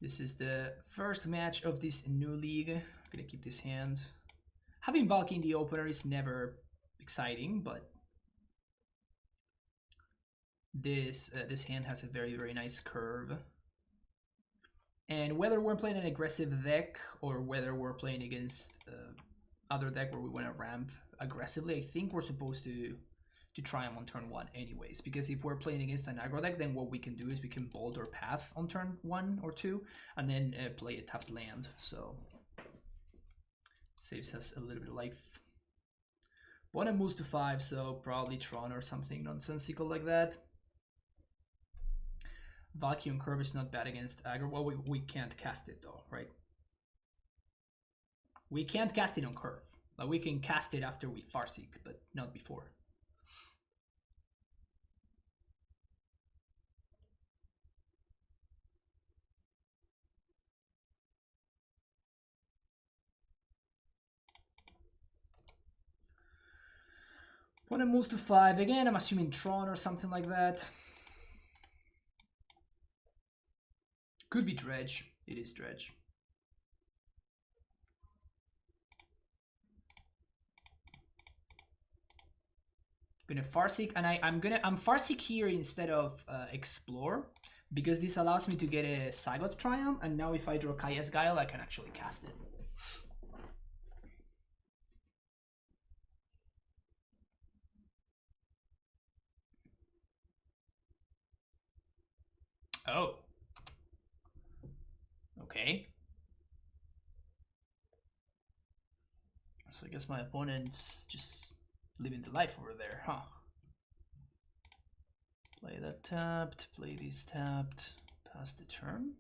This is the first match of this new league. I'm gonna keep this hand. Having Valky in the opener is never exciting, but this hand has a very nice curve. And whether we're playing an aggressive deck or whether we're playing against other deck where we want to ramp aggressively, I think we're supposed to try them on turn 1 anyways. Because if we're playing against an aggro deck, then what we can do is we can bolt our path on turn 1 or 2 and then play a tapped land. So saves us a little bit of life. Opponent moves to 5, so probably Tron or something nonsensical like that. Valky on curve is not bad against aggro. Well, we can't cast it though, right? We can't cast it on curve. Like we can cast it after we Farseek, but not before. Opponent moves to 5 again. I'm assuming Tron or something like that. Could be Dredge. It is Dredge. Gonna Farseek, and I'm Farseek here instead of Explore, because this allows me to get a Sagot Triumph, and now if I draw Kaya's Guile, I can actually cast it. Oh. Okay. So I guess my opponent's just living the life over there, huh? Play that tapped, play these tapped, pass the turn.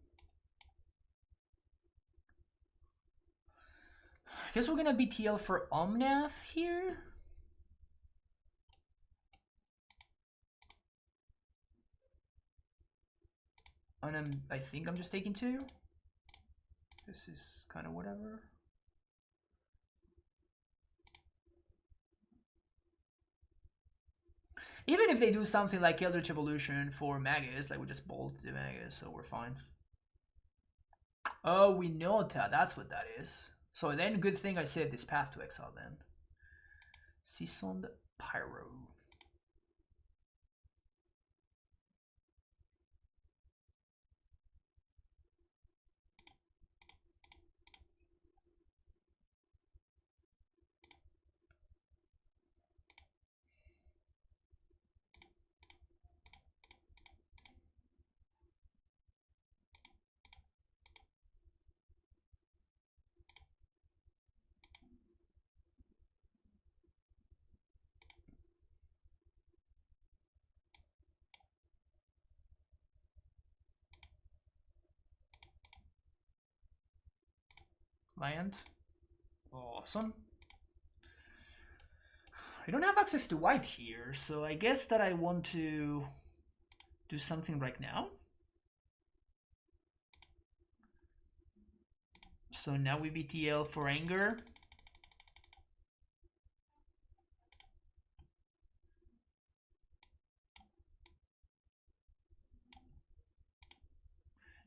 I guess we're gonna BTL for Omnath here. And I think I'm just taking 2. This is kind of whatever. Even if they do something like Eldritch Evolution for Magus, like we just bolt the Magus, so we're fine. Oh, Winota, that's what that is. So then good thing I saved this path to exile then. Seasoned Pyro. Land. Awesome. I don't have access to white here, so I guess that I want to do something right now. So now we BTL for Anger.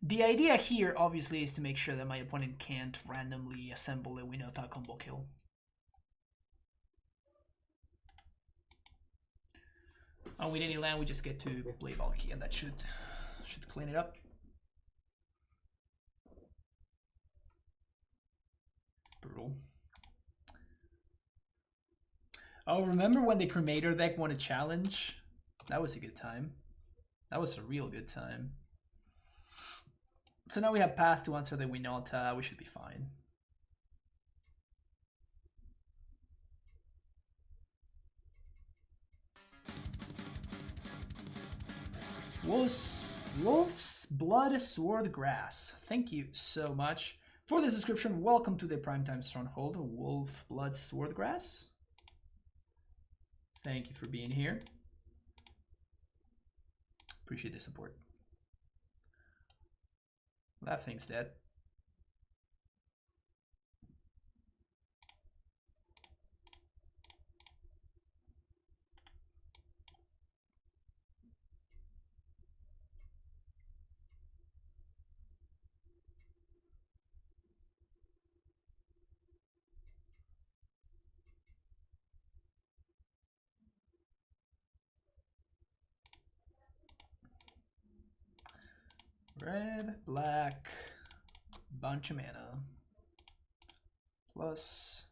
The idea here, obviously, is to make sure that my opponent can't randomly assemble a Winota combo kill. And with any land, we just get to play Valky, and that should clean it up. Brutal. Oh, remember when the Cremator deck won a challenge? That was a good time. That was a real good time. So now we have path to answer the Winota. We should be fine. Wolf's Blood Sword Grass. Thank you so much for the subscription. Welcome to the Primetime Stronghold, Wolf Blood Sword Grass. Thank you for being here. Appreciate the support. That thing's dead. Red, black, bunch of mana. Plus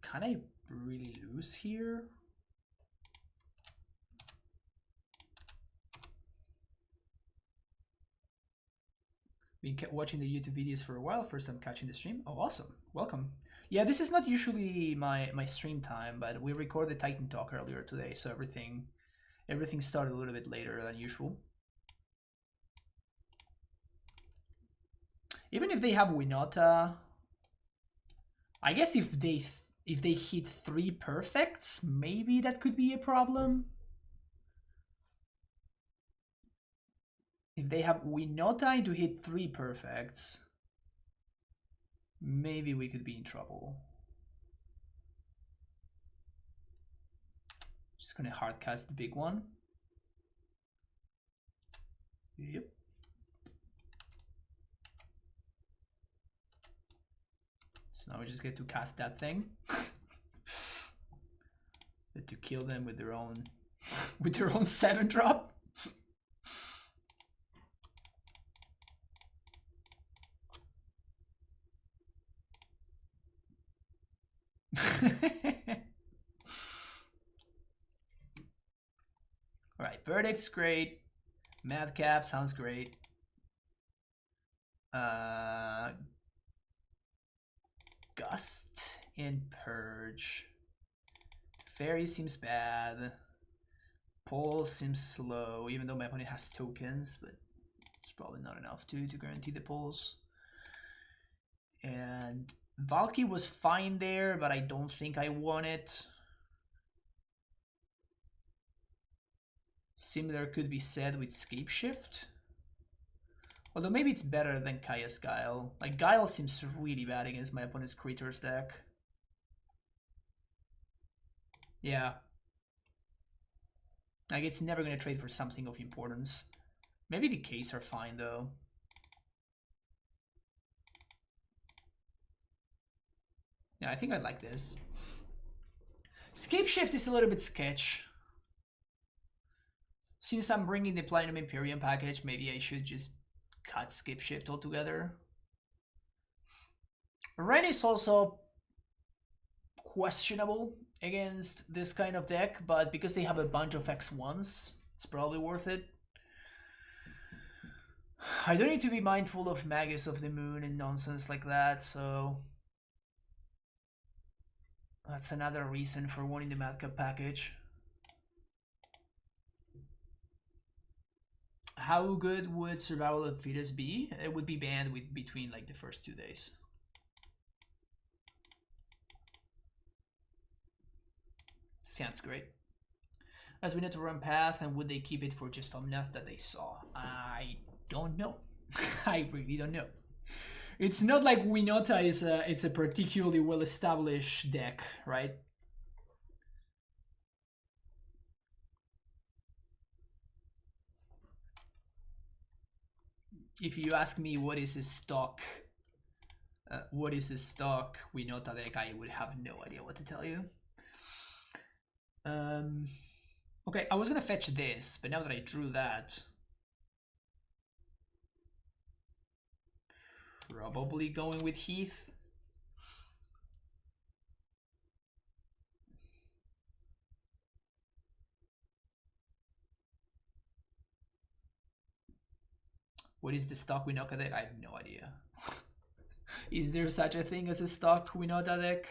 can I really lose here? Been watching the YouTube videos for a while. First time catching the stream. Oh, awesome. Welcome. Yeah, this is not usually my stream time, but we recorded Titan Talk earlier today, so everything started a little bit later than usual. Even if they have Winota, I guess if they hit 3 perfects, maybe that could be a problem. If they have Winota to hit 3 perfects, maybe we could be in trouble. Just gonna hardcast the big one. Yep. So now we just get to cast that thing. But to kill them with their own 7-drop. Alright, Verdict's great. Madcap sounds great. Gust and Purge. Fairy seems bad. Pulse seems slow, even though my opponent has tokens, but it's probably not enough to guarantee the pulse. And Valky was fine there, but I don't think I want it. Similar could be said with Scape Shift. Although maybe it's better than Kaya's Guile. Like, Guile seems really bad against my opponent's Creatures deck. Yeah. Like, it's never gonna trade for something of importance. Maybe the Case are fine, though. Yeah, I think I like this. Scape Shift is a little bit sketch. Since I'm bringing the Platinum Imperium package, maybe I should just cut Scape Shift altogether. Ren is also questionable against this kind of deck, but because they have a bunch of X1s, it's probably worth it. I don't need to be mindful of Magus of the Moon and nonsense like that, so that's another reason for wanting the Madcap package. How good would Survival of the Fittest be? It would be banned with between like the first 2 days. Sounds great. As we need to run path, and would they keep it for just enough that they saw? I don't know. I really don't know. It's not like Winota is it's a particularly well-established deck, right? If you ask me what is the stock Winota deck, I would have no idea what to tell you. Okay, I was gonna fetch this, but now that I drew that, probably going with Heath. What is the stock Winota deck? I have no idea. Is there such a thing as a stock Winota deck?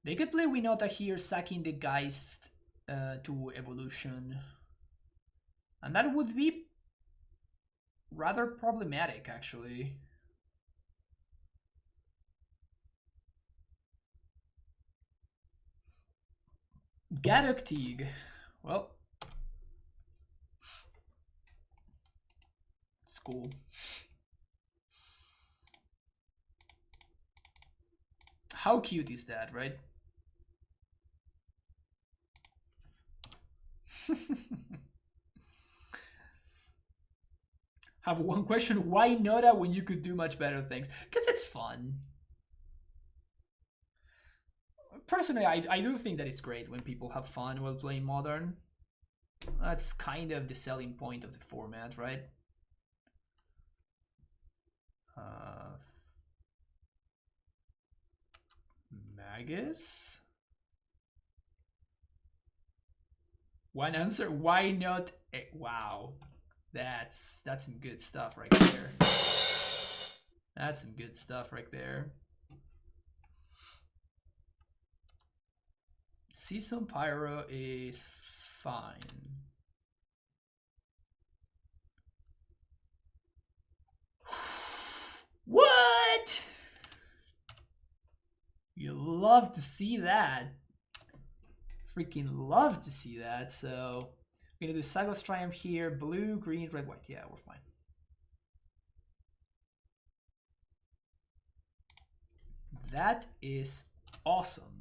They could play Winota here, sacking the Geist to Evolution. And that would be rather problematic, actually. Gadok Teague. Well, It's cool. How cute is that, right? Have one question. Why Nota when you could do much better things? Because it's fun. Personally, I do think that it's great when people have fun while playing Modern. That's kind of the selling point of the format, right? Magus? One answer, why not? Wow, that's some good stuff right there. That's some good stuff right there. Season Pyro is fine. What? You love to see that. Freaking love to see that. So we're gonna do Sagas Triumph here. Blue, green, red, white. Yeah, we're fine. That is awesome.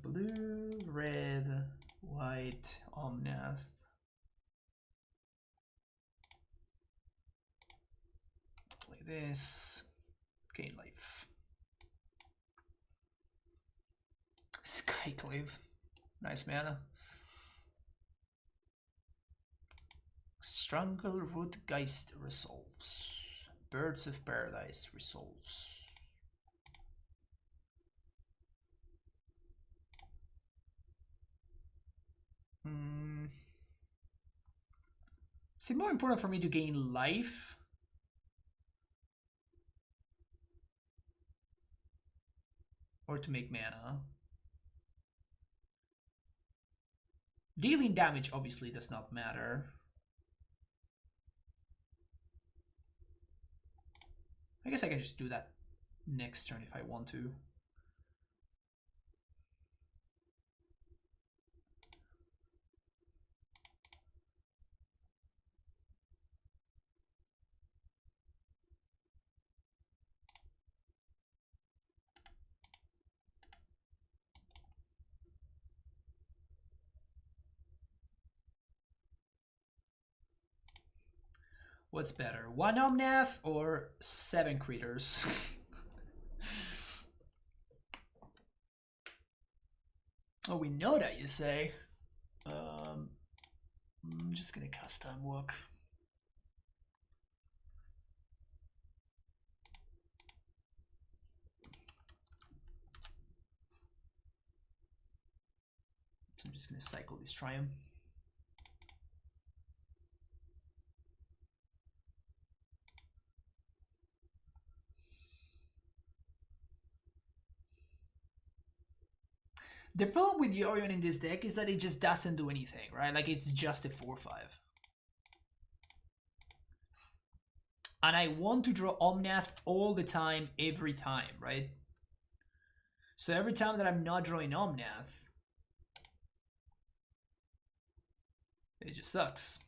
Blue, red, white, Omnath. Play this. Gain life. Skyclave. Nice mana. Strangleroot Geist resolves. Birds of Paradise resolves. Is it more important for me to gain life? Or to make mana? Dealing damage obviously does not matter. I guess I can just do that next turn if I want to. What's better, 1 Omnath or 7 creatures? Oh, we know that, you say. I'm just gonna cast Time Walk. So I'm just gonna cycle this Triumph. The problem with Yorion in this deck is that it just doesn't do anything, right? Like, it's just a 4/5. And I want to draw Omnath all the time, every time, right? So every time that I'm not drawing Omnath, it just sucks.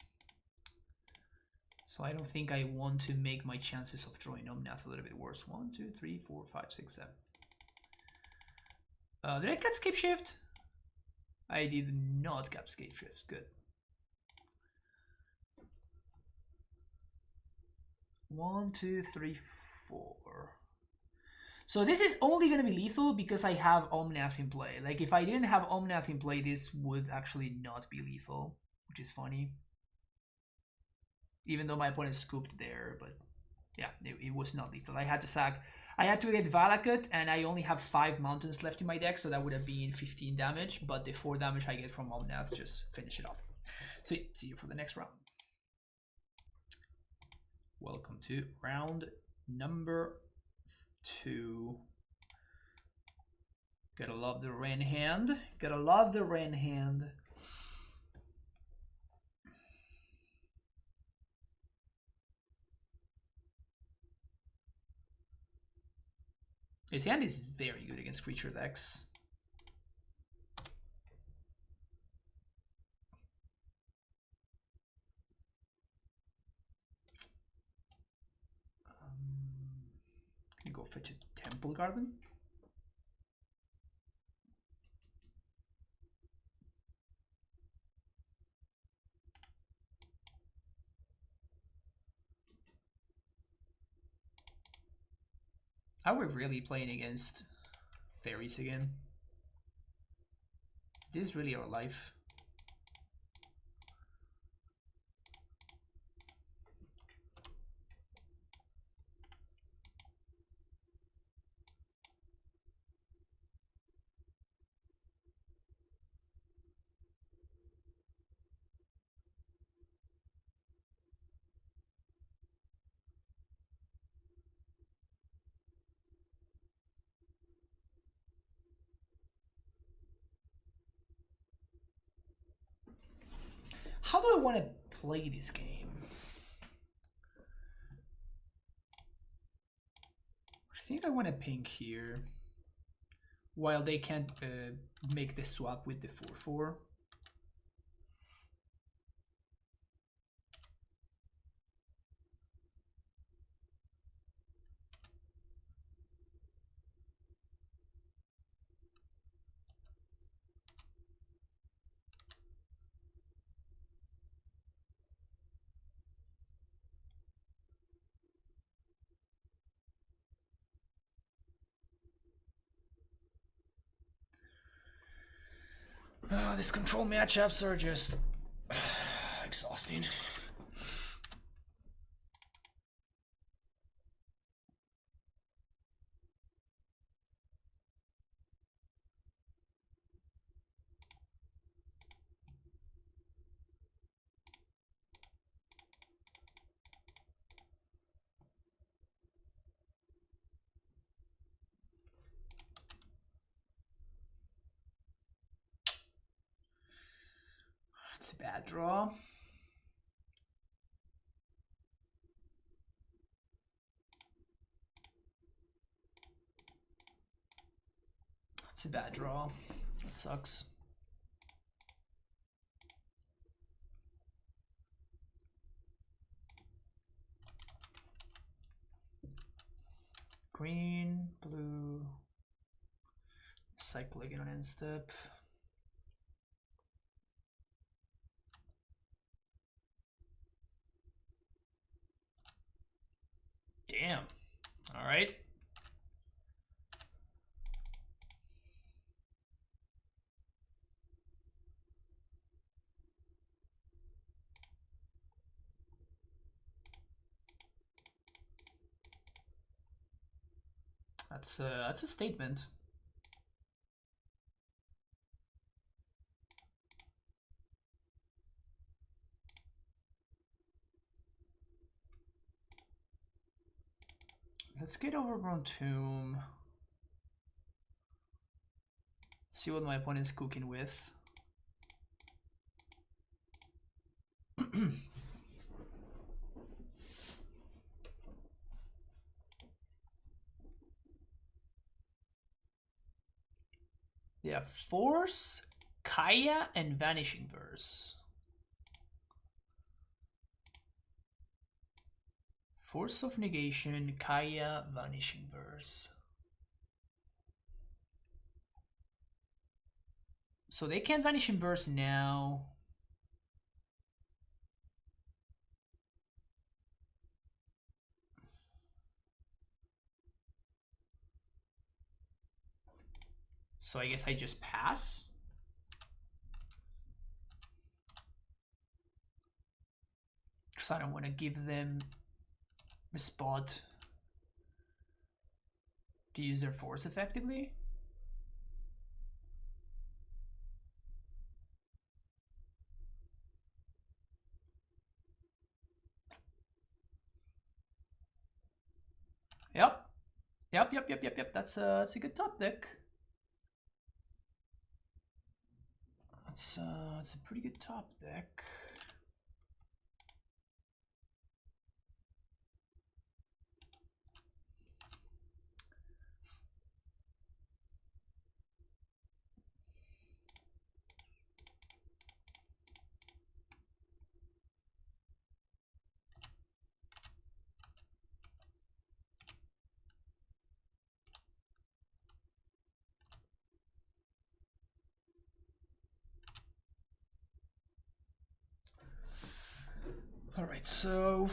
So I don't think I want to make my chances of drawing Omnath a little bit worse. 1, 2, 3, 4, 5, 6, 7. Did I cut Scape Shift? I did not cut Scape Shift. Good. 1, 2, 3, 4. So this is only going to be lethal because I have Omnath in play. Like, if I didn't have Omnath in play, this would actually not be lethal, which is funny. Even though my opponent scooped there, but yeah, it was not lethal. I had to sack. I had to get Valakut, and I only have 5 mountains left in my deck, so that would have been 15 damage, but the 4 damage I get from Omnath just finish it off. So see you for the next round. Welcome to round number 2. Gotta love the Ren hand. Gotta love the Ren hand. His hand is very good against creature decks. fetch a Temple Garden. Are we really playing against fairies again? Is this really our life? How do I want to play this game? I think I want to pink here, while they can't make the swap with the 4/4. These control matchups are just exhausting. It's a bad draw. It's a bad draw. It sucks. Green, blue, cycle again on end step. Damn. All right. That's a statement. Let's get Overgrown Tomb. See what my opponent's cooking with. Yeah, Force, Kaya, and Vanishing Verse. Force of Negation, Kaya, Vanishing Verse. So they can't Vanishing Verse now. So I guess I just pass. Because I don't want to give them a spot to use their force effectively. Yep. Yep. That's a good top deck. It's a pretty good top deck. Alright, so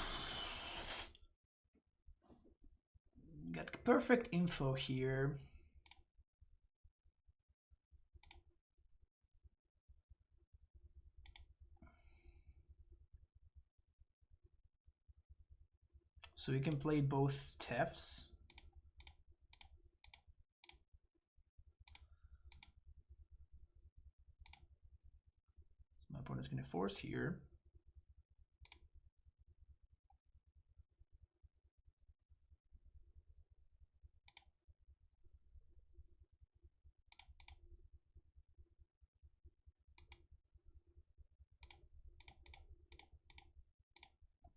got perfect info here. So we can play both Tefs. My opponent's going to force here.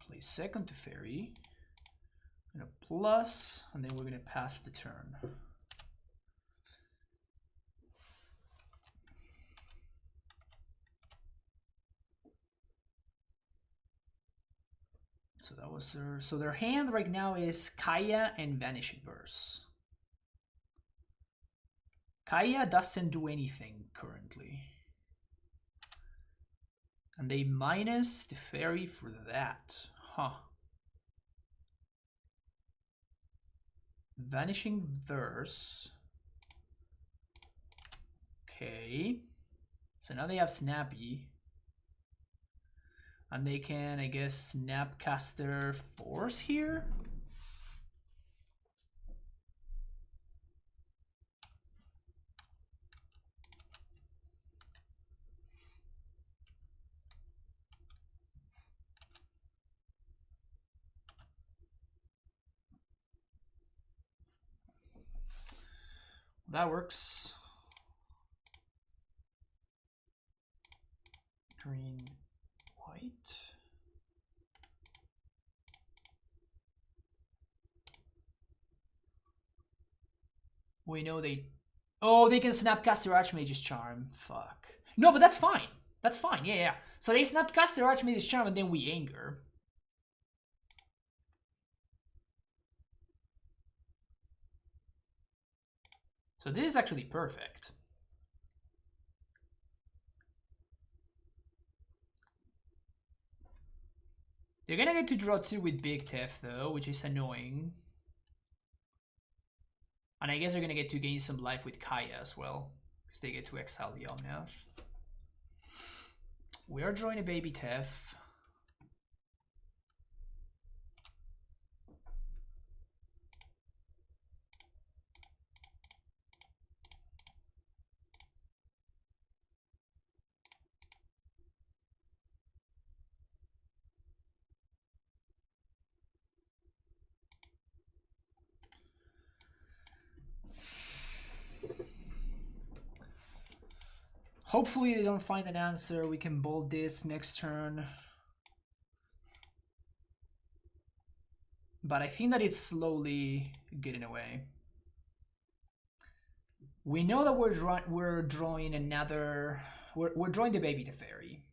Play second to Fairy. And a plus, and then we're going to pass the turn. So that was their. So their hand right now is Kaya and Vanishing Verse. Kaya doesn't do anything currently. And they minus the Fairy for that. Huh. Vanishing Verse. Okay. So now they have Snappy. And they can, I guess, Snapcaster Force here? That works. Green, white. We know they... Oh, they can Snapcaster Archmage's Charm. Fuck. No, but that's fine. That's fine. Yeah, yeah. So they Snapcaster Archmage's Charm and then we anger. So this is actually perfect. They're gonna get to draw 2 with Big Tef though, which is annoying. And I guess they're gonna get to gain some life with Kaya as well, because they get to exile the Omnath. We are drawing a baby Tef. Hopefully they don't find an answer. We can bolt this next turn. But I think that it's slowly getting away. We know that we're drawing another... We're drawing the baby to Fairy.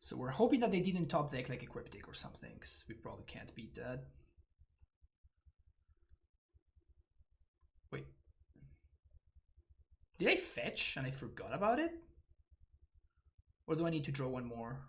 So we're hoping that they didn't top deck like a Cryptic or something, because we probably can't beat that. Wait. Did I fetch and I forgot about it? Or do I need to draw one more?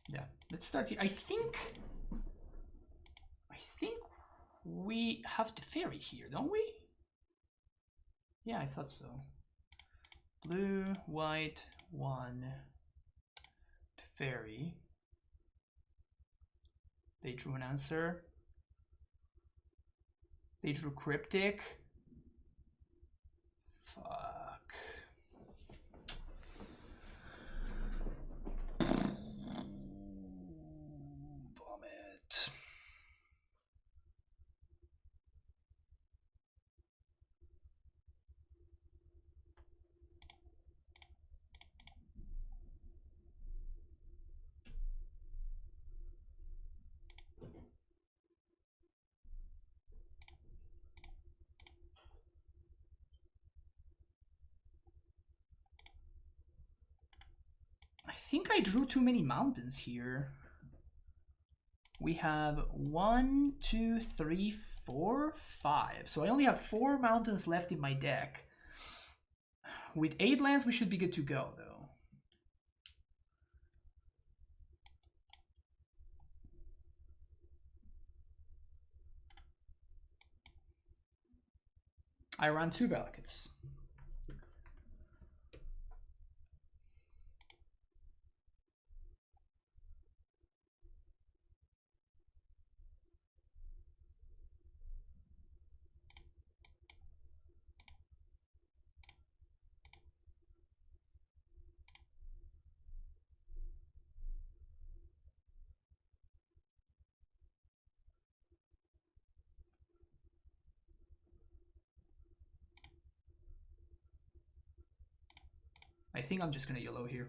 Yeah, let's start here. I think we have the Fairy here, don't we? Yeah, I thought so. Blue, white, 1, Fairy. They drew an answer. They drew Cryptic. Fuck. I think I drew too many mountains here. We have 1, 2, 3, 4, 5. So I only have 4 mountains left in my deck. With 8 lands, we should be good to go, though. I ran 2 Valakutes. I think I'm just gonna YOLO here.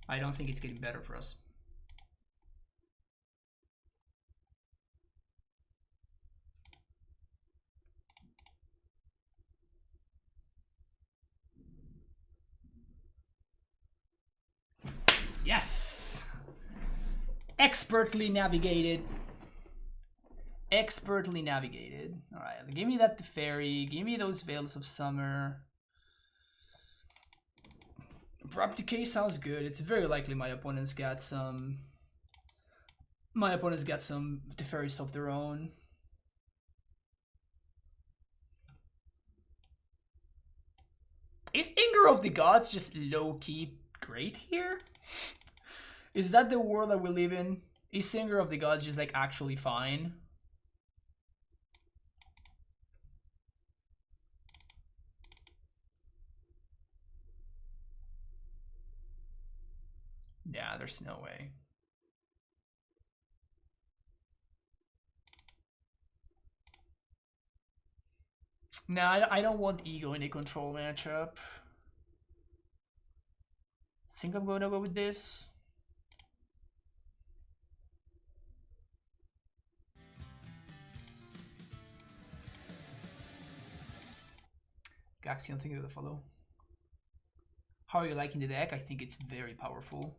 I don't think it's getting better for us. Yes! Expertly navigated. Expertly navigated. Alright, give me that Teferi. Give me those Veils of Summer. Drop Decay sounds good. It's very likely my opponent's got some... My opponent's got some Teferis of their own. Is Anger of the Gods just low-key great here? Is that the world that we live in? Is Anger of the Gods just like actually fine? Yeah, there's no way. Nah, I don't want Ego in a control matchup. Think I'm going to go with this. Gaxion, thank you for the follow. How are you liking the deck? I think it's very powerful.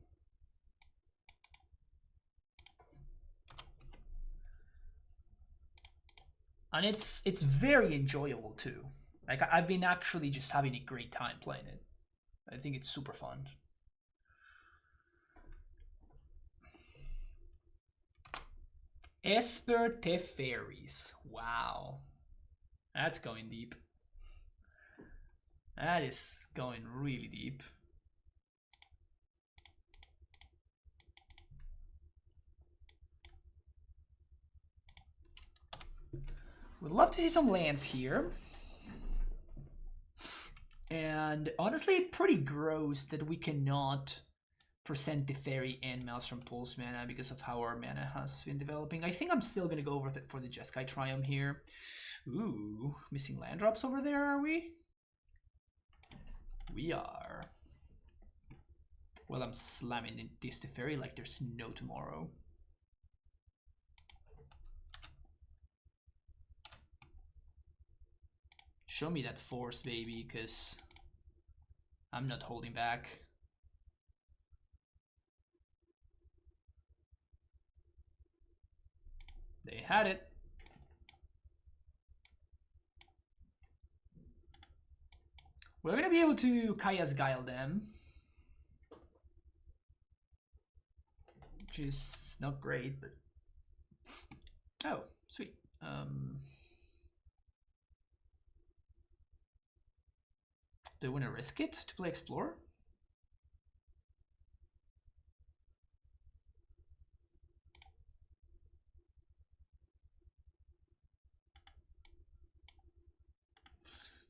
And it's very enjoyable too. Like I've been actually just having a great time playing it. I think it's super fun. Esper Teferis. Wow. That's going deep. That is going really deep. Would love to see some lands here. And honestly, pretty gross that we cannot present Teferi and Maelstrom Pulse mana because of how our mana has been developing. I think I'm still going to go over for the Jeskai Triumph here. Ooh, missing land drops over there, are we? We are. Well, I'm slamming this Teferi like there's no tomorrow. Show me that force, baby, because I'm not holding back. They had it. We're going to be able to Kaya's Guile them. Which is not great, but... Oh, sweet. Do you want to risk it to play Explore?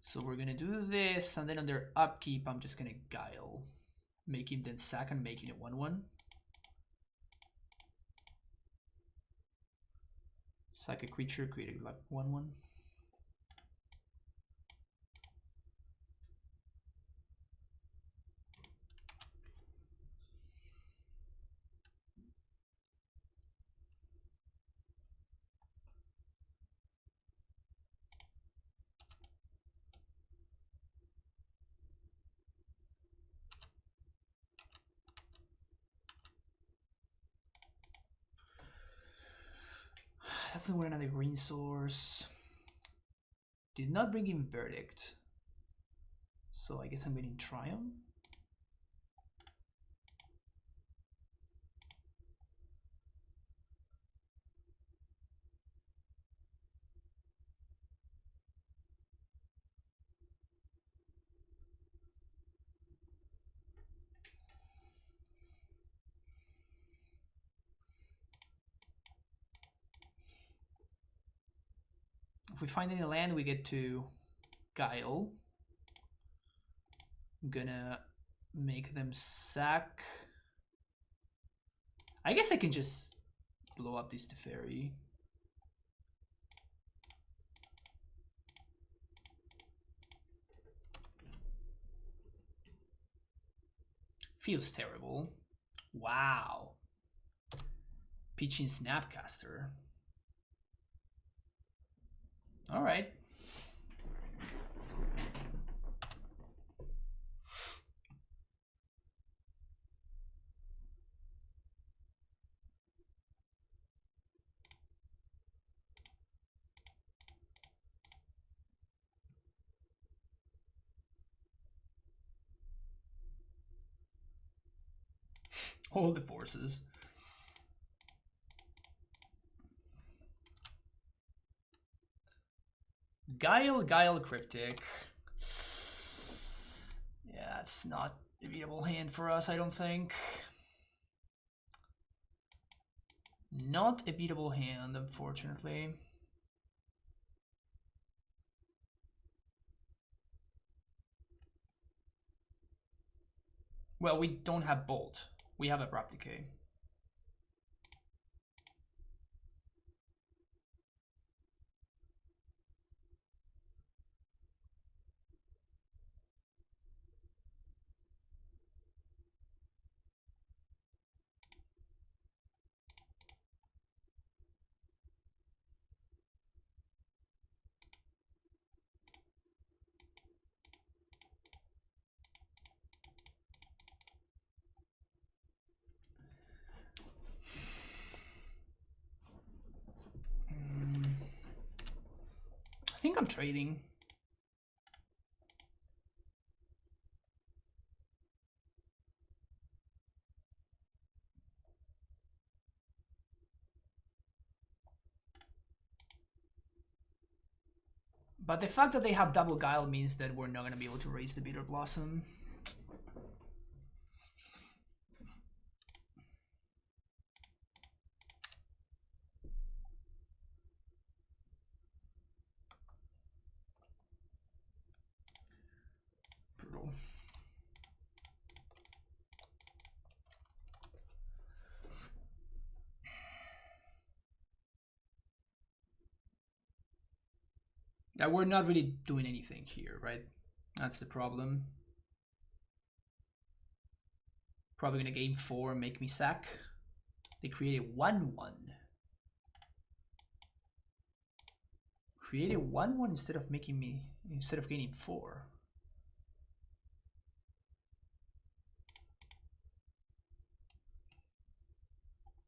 So we're gonna do this, and then on their upkeep, I'm just gonna Guile. Make him then sack and making it 1-1. Sack a creature, create a 1-1. definitely want another green source. Did not bring in Verdict. So I guess I'm getting Triumph. If we find any land, we get to Guile. I'm gonna make them sack. I guess I can just blow up this Teferi. Feels terrible. Wow. Pitching Snapcaster. All right. All the forces. Guile, Cryptic. Yeah, it's not a beatable hand for us, I don't think. Not a beatable hand, unfortunately. Well, we don't have Bolt. We have Abrupt Decay. I think I'm trading. But the fact that they have double Guile means that we're not going to be able to raise the Bitter Blossom. Brutal. That we're not really doing anything here, right? That's the problem. Probably gonna game 4 and make me sack. They created 1/1. Created 1/1 instead of gaining 4.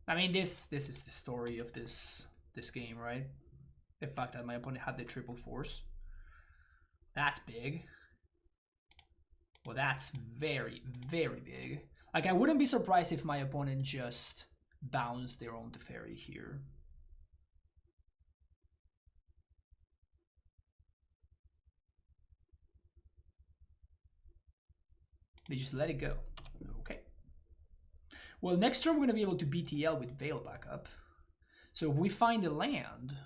I mean, this is the story of this game, right? The fact that my opponent had the triple force. That's big. Well, that's very, very big. Like, I wouldn't be surprised if my opponent just bounced their own Teferi here. They just let it go. Okay. Well, next turn we're going to be able to BTL with Veil backup. So if we find a land...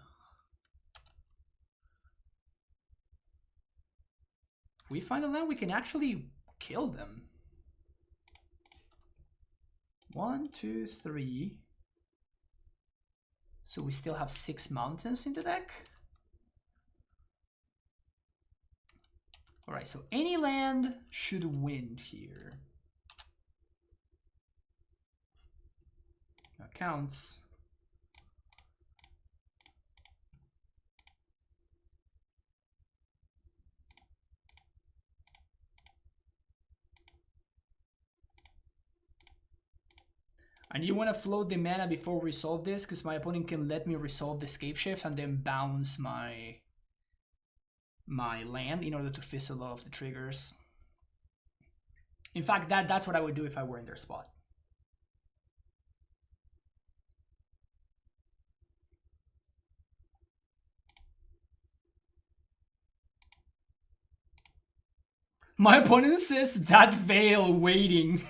If we find a land, we can actually kill them. 1, 2, 3. So we still have 6 mountains in the deck. Alright, so any land should win here. That counts. And you want to float the mana before we resolve this, because my opponent can let me resolve the Scape Shift and then bounce my land in order to fizzle off the triggers. In fact, that's what I would do if I were in their spot. My opponent says that veil waiting.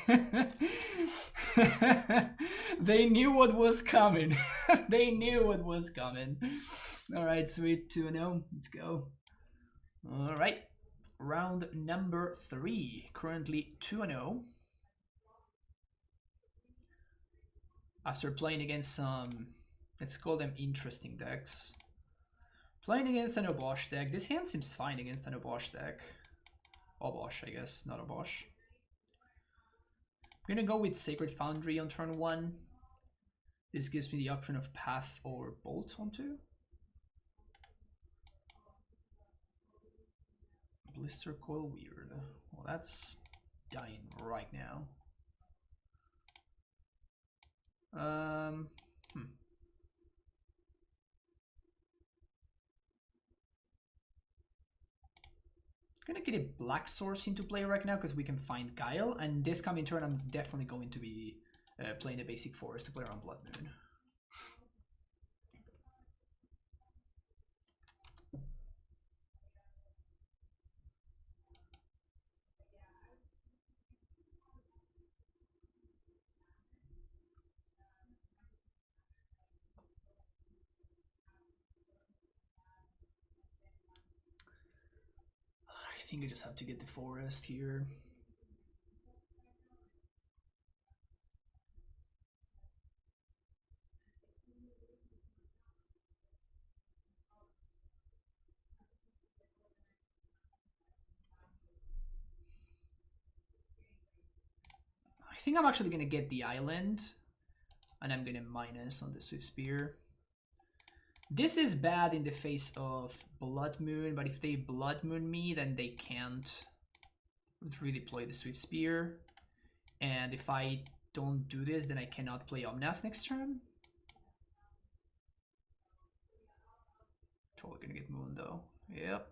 They knew what was coming. They knew what was coming. Alright, sweet. 2-0. Let's go. Alright. Round number 3. Currently 2-0. After playing against some, let's call them interesting decks. Playing against an Obosh deck. This hand seems fine against an Obosh deck. Obosh, I guess, not Obosh. I'm gonna go with Sacred Foundry on turn 1. This gives me the option of Path or Bolt on 2. Blister Coil, weird. Well, that's dying right now. Gonna get a black source into play right now because we can find Guile, and this coming turn I'm definitely going to be playing a basic forest to play around Blood Moon. I think I just have to get the forest here. I think I'm actually gonna get the island, and I'm gonna minus on the Swift Spear. This is bad in the face of Blood Moon, but if they Blood Moon me, then they can't really play the Swift Spear. And if I don't do this, then I cannot play Omnath next turn. Totally gonna get Moon though. Yep.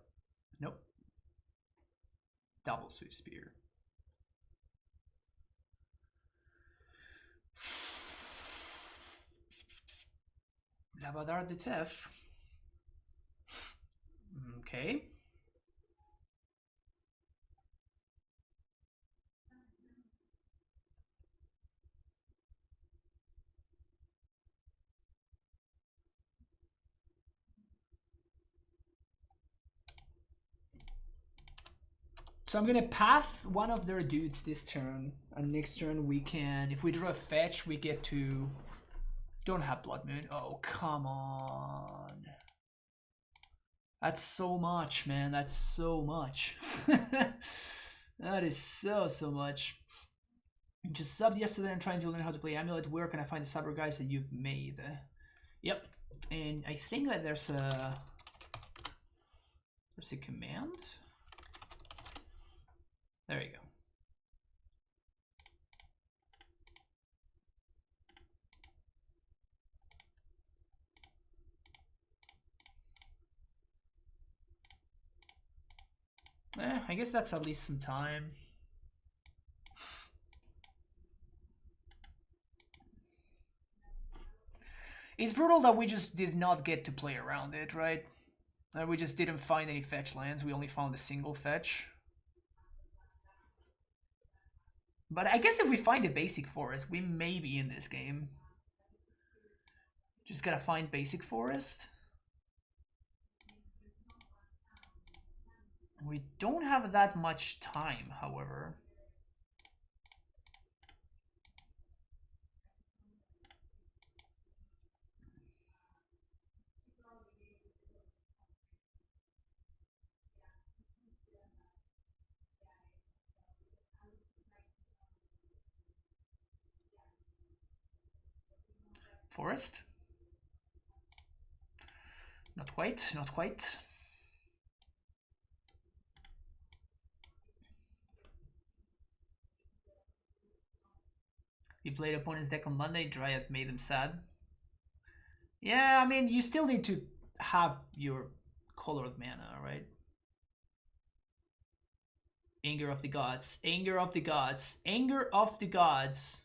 Nope. Double Swift Spear. Lavadar de Tef. Okay. So I'm gonna path one of their dudes this turn, and next turn we can, if we draw a fetch, we get to... Don't have Blood Moon. Oh, come on. That's so much, man. That's so much. That is so much. You just subbed yesterday and trying to learn how to play AmuLIT. Where can I find the subber guys that you've made? Yep. And I think that there's a command. There you go. I guess that's at least some time. It's brutal that we just did not get to play around it, right? We just didn't find any fetch lands. We only found a single fetch. But I guess if we find a basic forest, we may be in this game. Just gotta find basic forest. We don't have that much time, however. Forest? Not quite, not quite. You played opponent's deck on Monday, Dryad made them sad. Yeah, I mean, you still need to have your colored mana, right? Anger of the gods, anger of the gods, anger of the gods.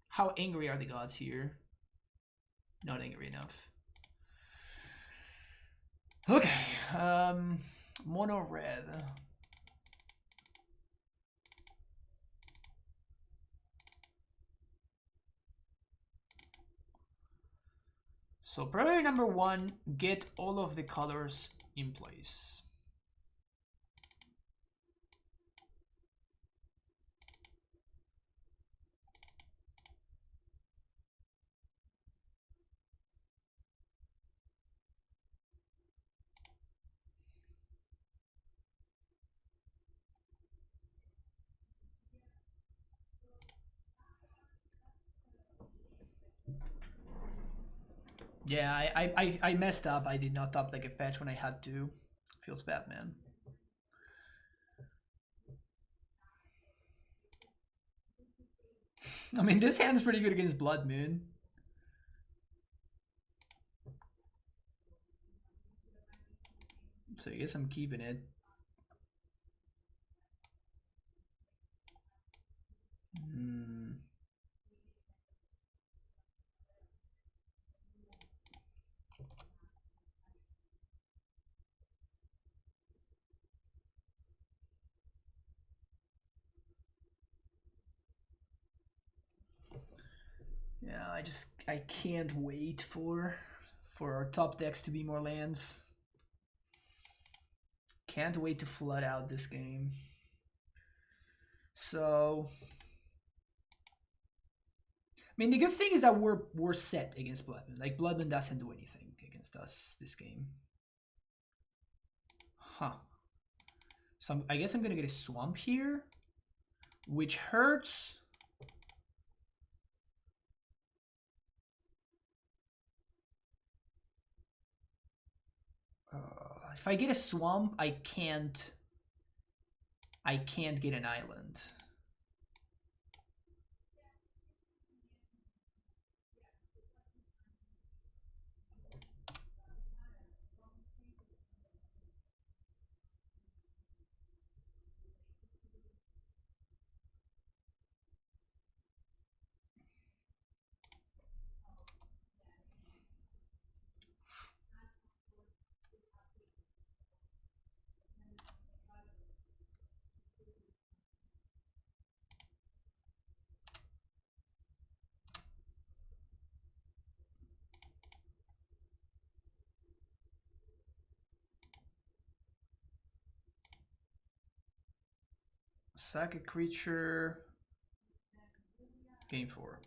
How angry are the gods here? Not angry enough. Okay, mono red. So priority number 1, get all of the colors in place. Yeah, I messed up. I did not top like a fetch when I had to. Feels bad, man. I mean, this hand's pretty good against Blood Moon. So I guess I'm keeping it. Yeah, I can't wait for our top decks to be more lands. Can't wait to flood out this game. So, I mean, the good thing is that we're set against Bloodman. Like, Bloodman doesn't do anything against us this game. Huh. So I guess I'm gonna get a Swamp here, which hurts. If I get a Swamp, I can't get an island. Sack a creature. Game 4.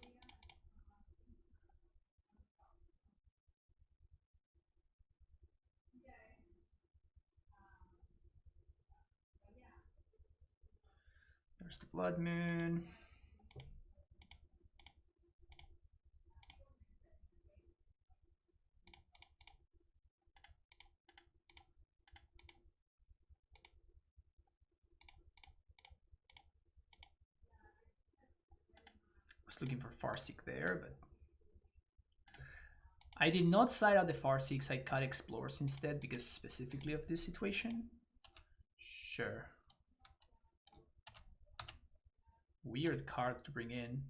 There's the Blood Moon. Was looking for Farseek there, but I did not side out the Farseeks. I cut Explorers instead because specifically of this situation. Sure. Weird card to bring in.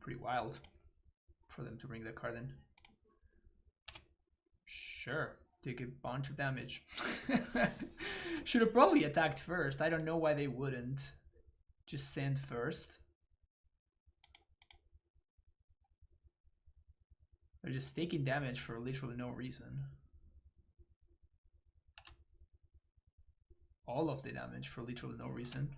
Pretty wild for them to bring that card in. Sure, take a bunch of damage. Should have probably attacked first. I don't know why they wouldn't. Just send first. They're just taking damage for literally no reason. All of the damage for literally no reason.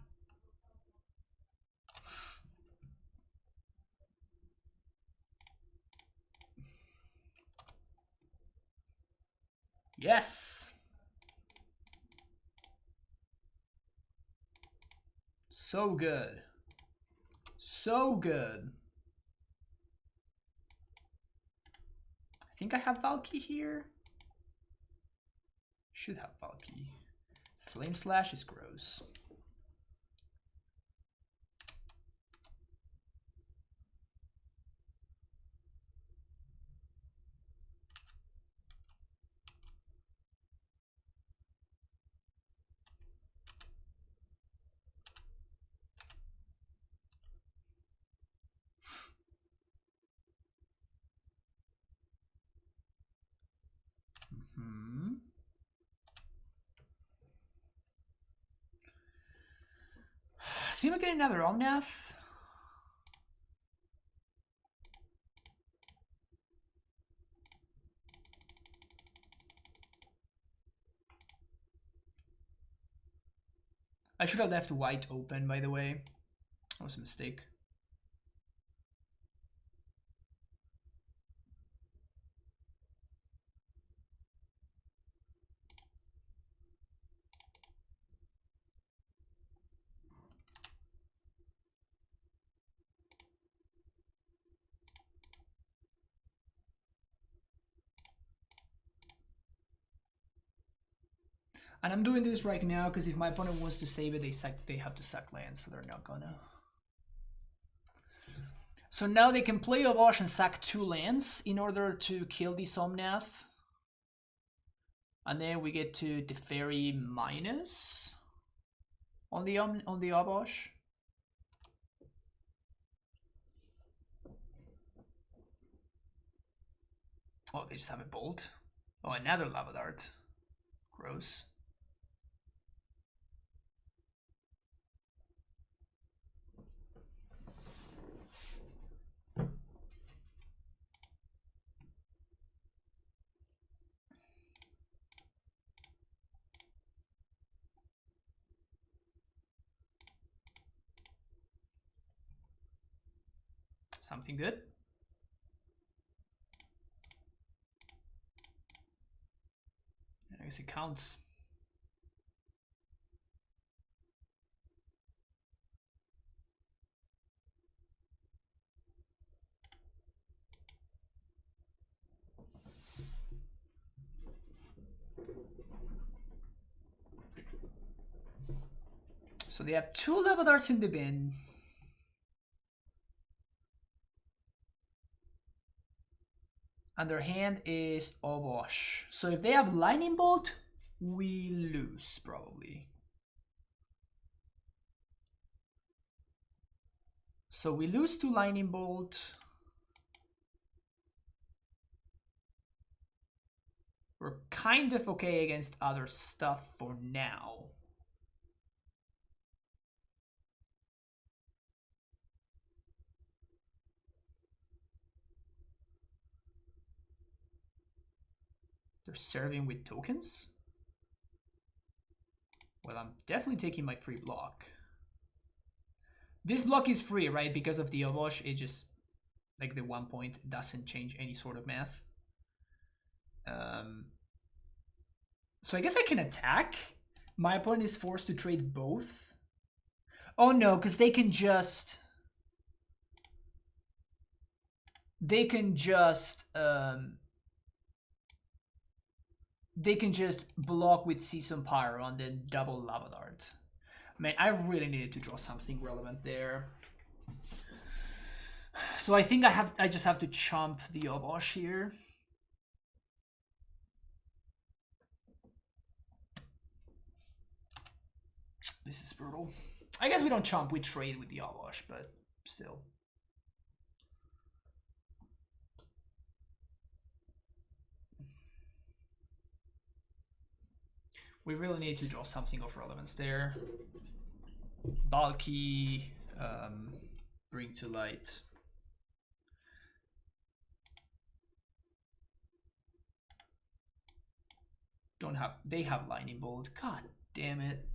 Yes! So good. So good. I think I have Valky here. Should have Valky. Flame Slash is gross. I think we're getting another Omnath. I should have left white open, by the way. That was a mistake. And I'm doing this right now because if my opponent wants to save it, they have to sack land, so they're not gonna. So now they can play Obosh and sack 2 lands in order to kill this Omnath. And then we get to Teferi minus on the Obosh. Oh, they just have a bolt. Oh, another Lava Dart. Gross. Something good. I guess it counts. So they have 2 Lava Darts in the bin. And their hand is Obosh. So if they have Lightning Bolt, we lose probably. So we lose to Lightning Bolt. We're kind of okay against other stuff for now. They're serving with tokens? Well, I'm definitely taking my free block. This block is free, right? Because of the Obosh, it just, like the 1 point doesn't change any sort of math. So I guess I can attack. My opponent is forced to trade both. Oh no, because they can just block with Season Pyro and then double Lava Dart. Man, I really needed to draw something relevant there. So I think I just have to chomp the Obosh here. This is brutal. I guess we don't chomp, we trade with the Obosh, but still. We really need to draw something of relevance there. Bulky, bring to light. They have Lightning Bolt. God damn it.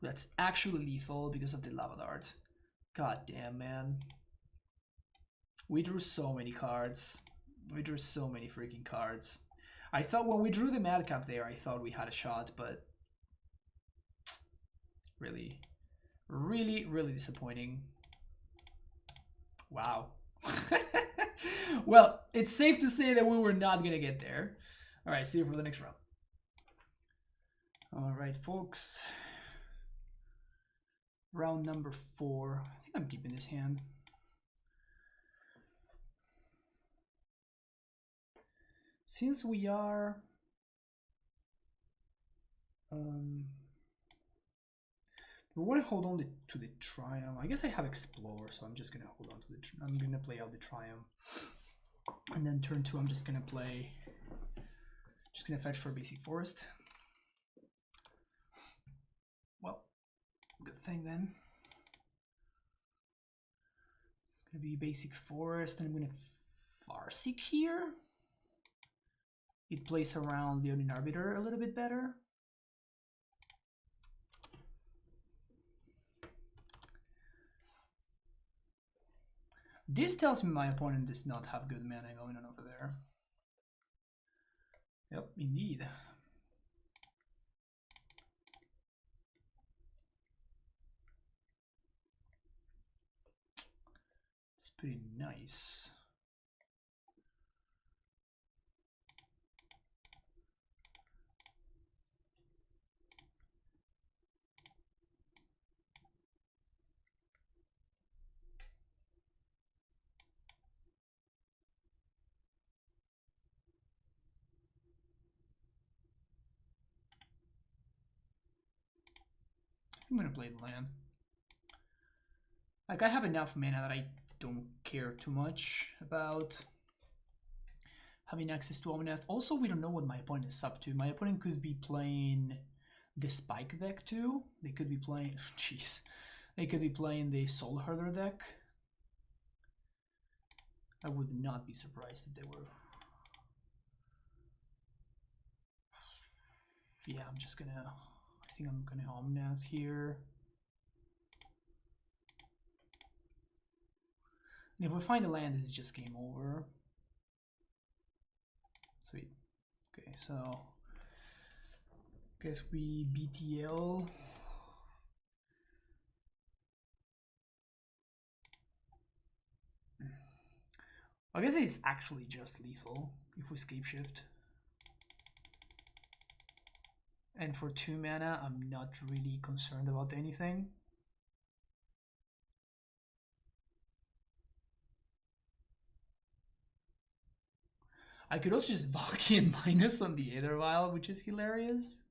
That's actually lethal because of the Lava Dart. God damn, man. We drew so many cards. We drew so many freaking cards. I thought when we drew the Madcap there, I thought we had a shot, but really, really, really disappointing. Wow. Well, it's safe to say that we were not gonna get there. All right, see you for the next round. All right, folks. Round number 4. I think I'm keeping this hand. Since we are we want to hold on to the Triumph. I guess I have Explore, so I'm just gonna hold on to the. I'm gonna play out the Triumph, and then turn 2. I'm just gonna fetch for a basic forest. Well, good thing then. It's gonna be basic forest, and I'm gonna Farseek here. It plays around the Odin Arbiter a little bit better. This tells me my opponent does not have good mana going on over there. Yep, indeed. It's pretty nice. I'm gonna play the land. Like, I have enough mana that I don't care too much about having access to Omnath. Also, we don't know what my opponent is up to. My opponent could be playing the Spike deck too. They could be playing, jeez, they could be playing the Soul Herder deck. I would not be surprised if they were. Yeah, I'm just gonna, I think I'm gonna Omnath here. And if we find a land, this is just game over. Sweet. Okay, so guess we BTL. I guess it's actually just lethal if we Scape Shift. And for 2 mana, I'm not really concerned about anything. I could also just Valkyrian minus on the Aether Vial, which is hilarious.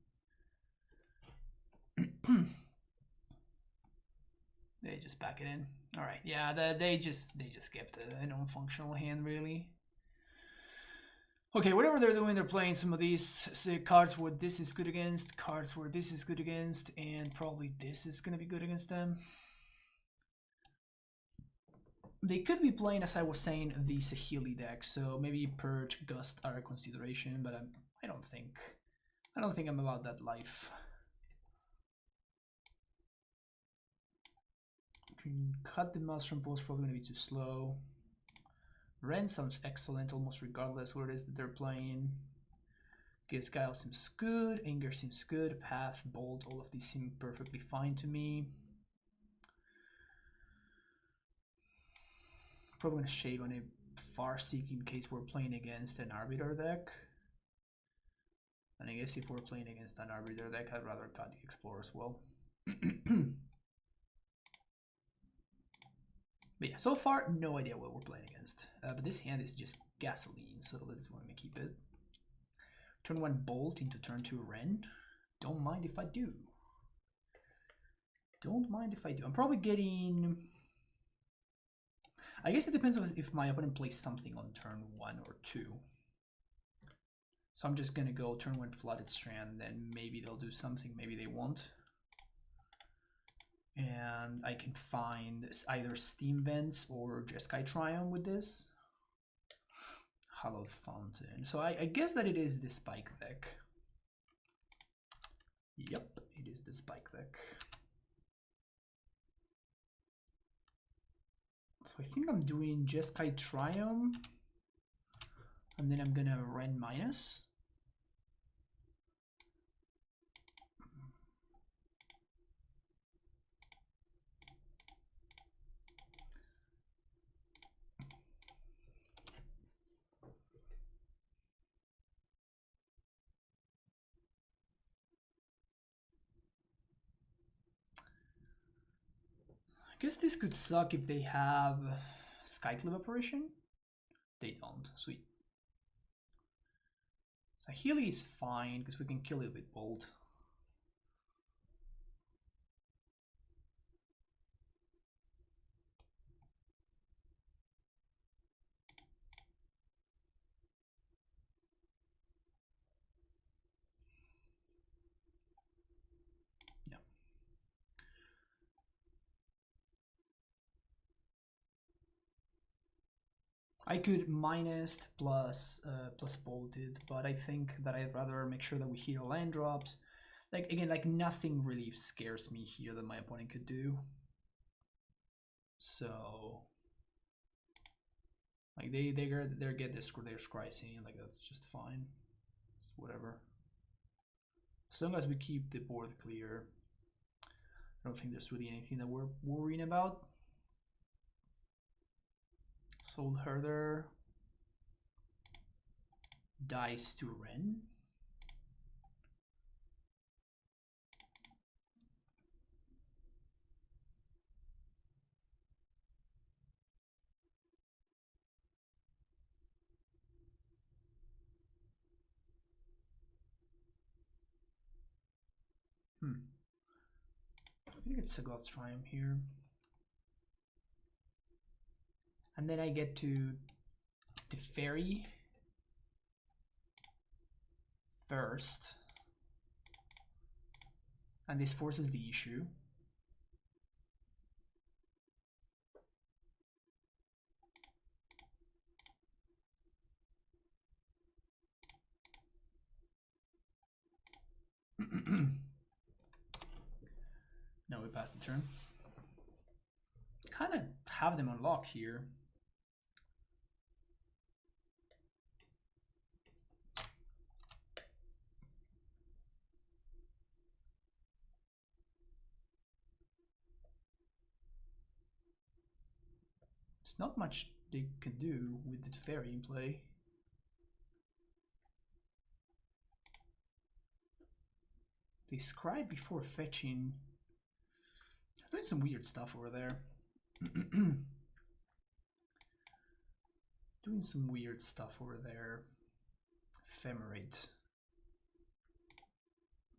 They just back it in. All right, yeah, they just skipped a non-functional hand, really. Okay, whatever they're doing, they're playing some of these cards where this is good against, cards where this is good against, and probably this is gonna be good against them. They could be playing, as I was saying, the Saheeli deck, so maybe Purge, Gust are a consideration, but I don't think I'm about that life. Cut the Maelstrom Pulse, probably gonna be too slow. Ren sounds excellent, almost regardless what it is that they're playing. Jeskai seems good, Anger seems good, Path, Bolt, all of these seem perfectly fine to me. Probably gonna shave on a Farseek in case we're playing against an Arbiter deck. And I guess if we're playing against an Arbiter deck, I'd rather cut the Explorer as well. But yeah, so far, no idea what we're playing against. But this hand is just gasoline, so that's why I'm gonna keep it. Turn 1 Bolt into turn 2 Ren. Don't mind if I do. Don't mind if I do. I'm probably getting... I guess it depends on if my opponent plays something on turn 1 or 2. So I'm just gonna go turn 1 Flooded Strand, then maybe they'll do something, maybe they won't. And I can find either Steam Vents or Jeskai Triumph with this. Hallowed Fountain. So I guess that it is the Spike deck. Yep, it is the Spike deck. So I think I'm doing Jeskai Triumph, and then I'm gonna Ren minus. I guess this could suck if they have Skyclip Apparition. They don't. Sweet. So Healy is fine because we can kill it with Bolt. Yeah. I could minus plus bolted, but I think that I'd rather make sure that we heal land drops. Like again, like nothing really scares me here that my opponent could do. So like they get this their scry scene, like that's just fine. It's whatever. As long as we keep the board clear, I don't think there's really anything that we're worrying about. Soul Herder dies to Ren. I think it's a God's Triumph here. And then I get to the Fairy first. And this forces the issue. Now we pass the turn. Kind of have them on lock here. It's not much they can do with the Fairy in play. They scry before fetching. Doing some weird stuff over there. Doing some weird stuff over there. Ephemerate.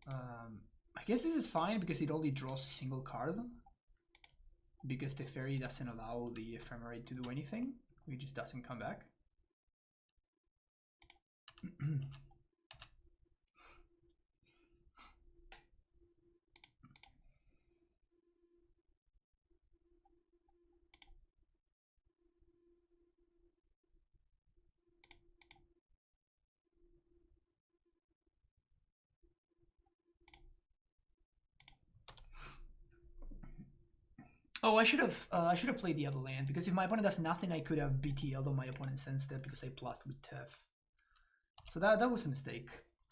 I guess this is fine because it only draws a single card. Because the Fairy doesn't allow the Ephemerate to do anything. It just doesn't come back. Oh, I should have played the other land because if my opponent does nothing, I could have BTL'd on my opponent's end step because I plussed with Tef. So that was a mistake.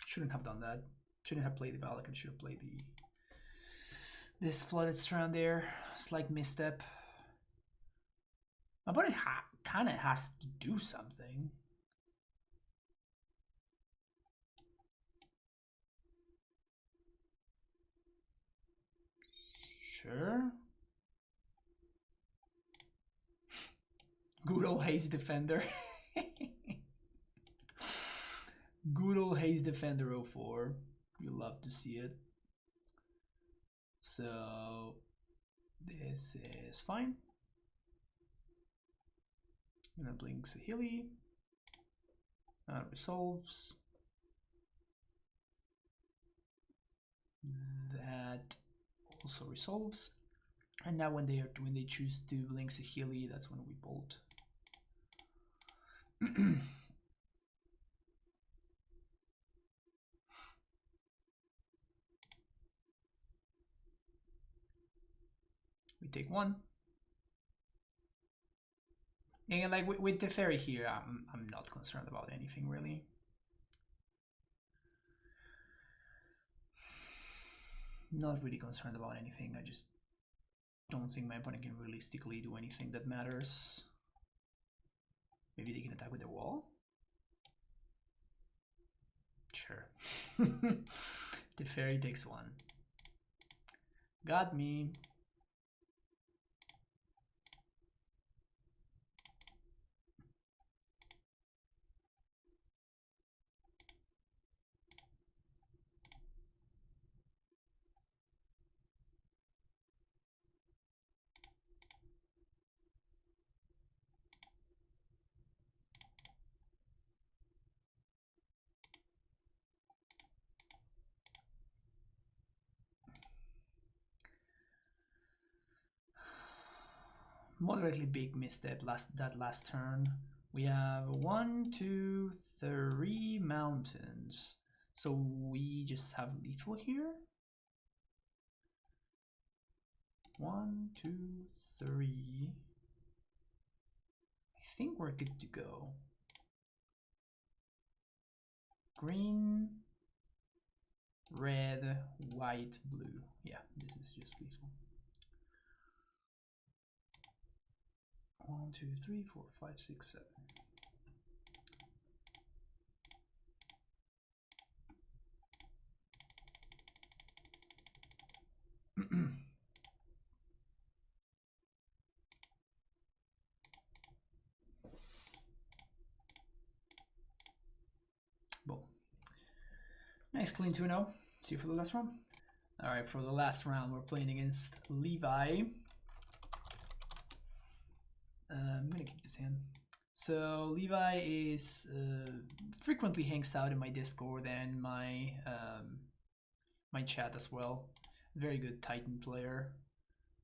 Shouldn't have done that. Shouldn't have played the Valak and should have played this Flooded Strand there. Slight misstep. My opponent kind of has to do something. Sure. Good old Haze Defender. Good old Haze Defender 04. You love to see it. So this is fine. And then blinks a Hilly. Resolves. That also resolves. And now when they choose to blink a Hilly, that's when we bolt. We take one. And like with the fairy here, I'm not concerned about anything really. Not really concerned about anything. I just don't think my opponent can realistically do anything that matters. Maybe they can attack with the wall? Sure. The fairy takes one. Got me. Moderately big misstep that last turn. We have 1, 2, 3 mountains. So we just have lethal here. 1, 2, 3. I think we're good to go. Green, red, white, blue. Yeah, this is just lethal. 1, 2, 3, 4, 5, 6, 7. Boom. Nice clean 2-0. See you for the last round. Alright, for the last round, we're playing against Levi. I'm gonna keep this hand. So Levi is frequently hangs out in my Discord and my my chat as well. Very good Titan player.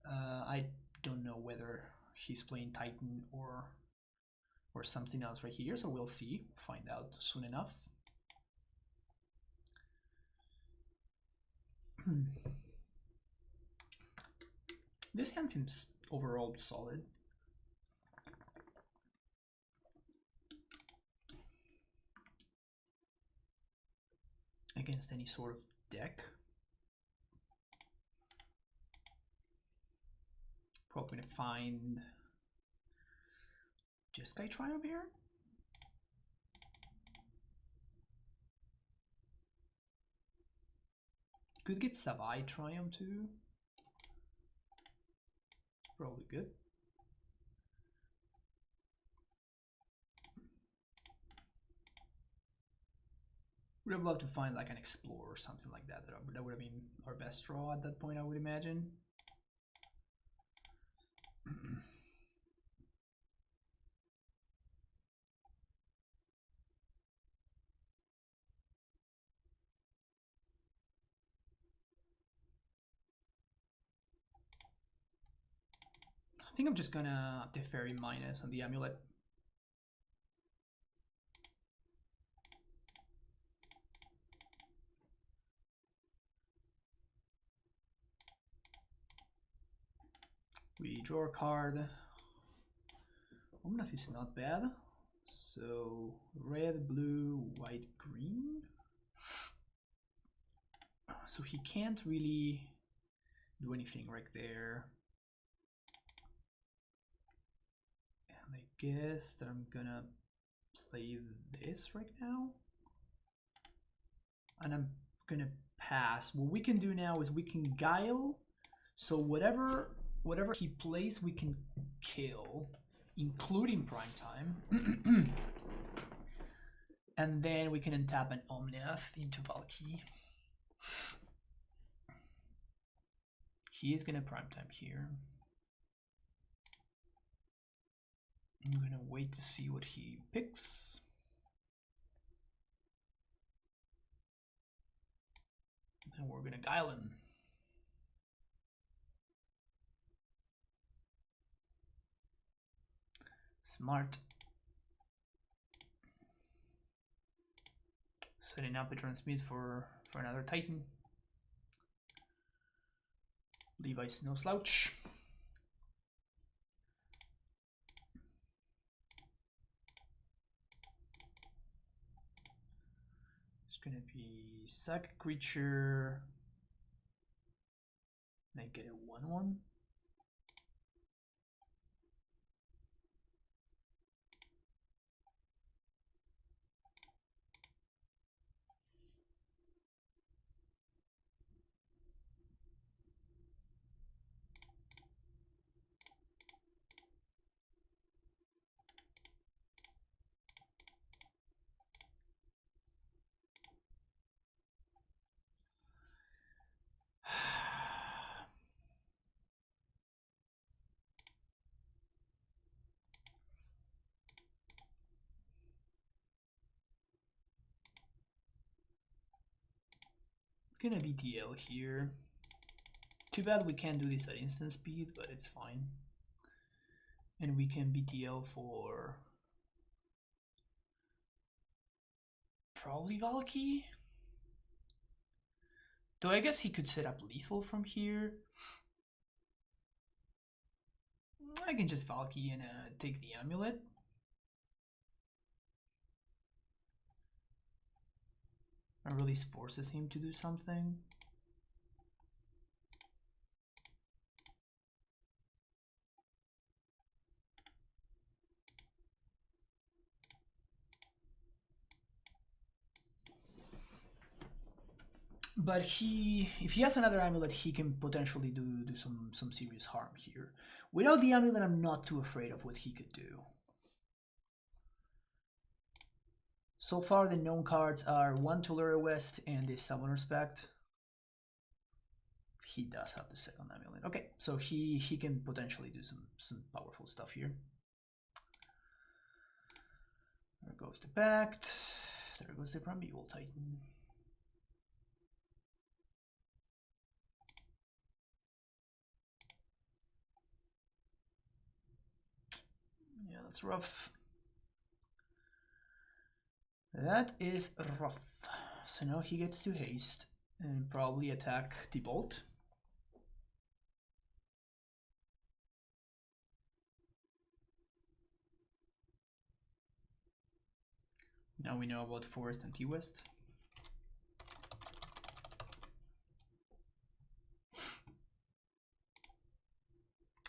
I don't know whether he's playing Titan or something else right here, so we'll see. Find out soon enough. This hand seems overall solid. Against any sort of deck. Probably gonna find Jeskai Triumph here. Could get Savai Triumph too. Probably good. Would have loved to find like an Explorer or something like that. That would have been our best draw at that point, I would imagine. I think I'm just gonna Teferi minus on the AmuLIT. We draw a card. Omnath is not bad. So red, blue, white, green. So he can't really do anything right there. And I guess that I'm gonna play this right now. And I'm gonna pass. What we can do now is we can guile. So whatever he plays, we can kill, including prime time. And then we can untap an Omnath into Valky. He is gonna prime time here. I'm gonna wait to see what he picks. And we're gonna guile him. Smart. Setting up a transmute for another Titan. Levi's no slouch. gonna be sack a creature. Make it a 1/1. Gonna be DL here. Too bad we can't do this at instant speed, but it's fine. And we can BTL for probably Valky. Though I guess he could set up lethal from here. I can just Valky and take the amulet. Or at least forces him to do something. But if he has another amulet, he can potentially do some serious harm here. Without the amulet, I'm not too afraid of what he could do. So far, the known cards are 1 Tulare West and the Summoner's Pact. He does have the second amulet. Okay, so he can potentially do some powerful stuff here. There goes the Pact. There goes the Primeval Titan. Yeah, that's rough. That is rough. So now he gets to haste and probably attack the bolt. Now we know about Forest and T-West.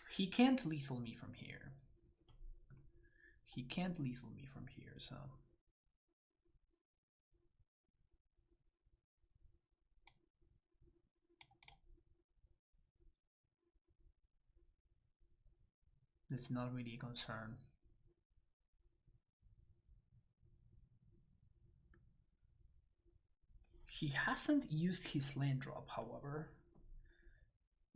He can't lethal me from here. He can't lethal me from here, so... That's not really a concern. He hasn't used his land drop, however,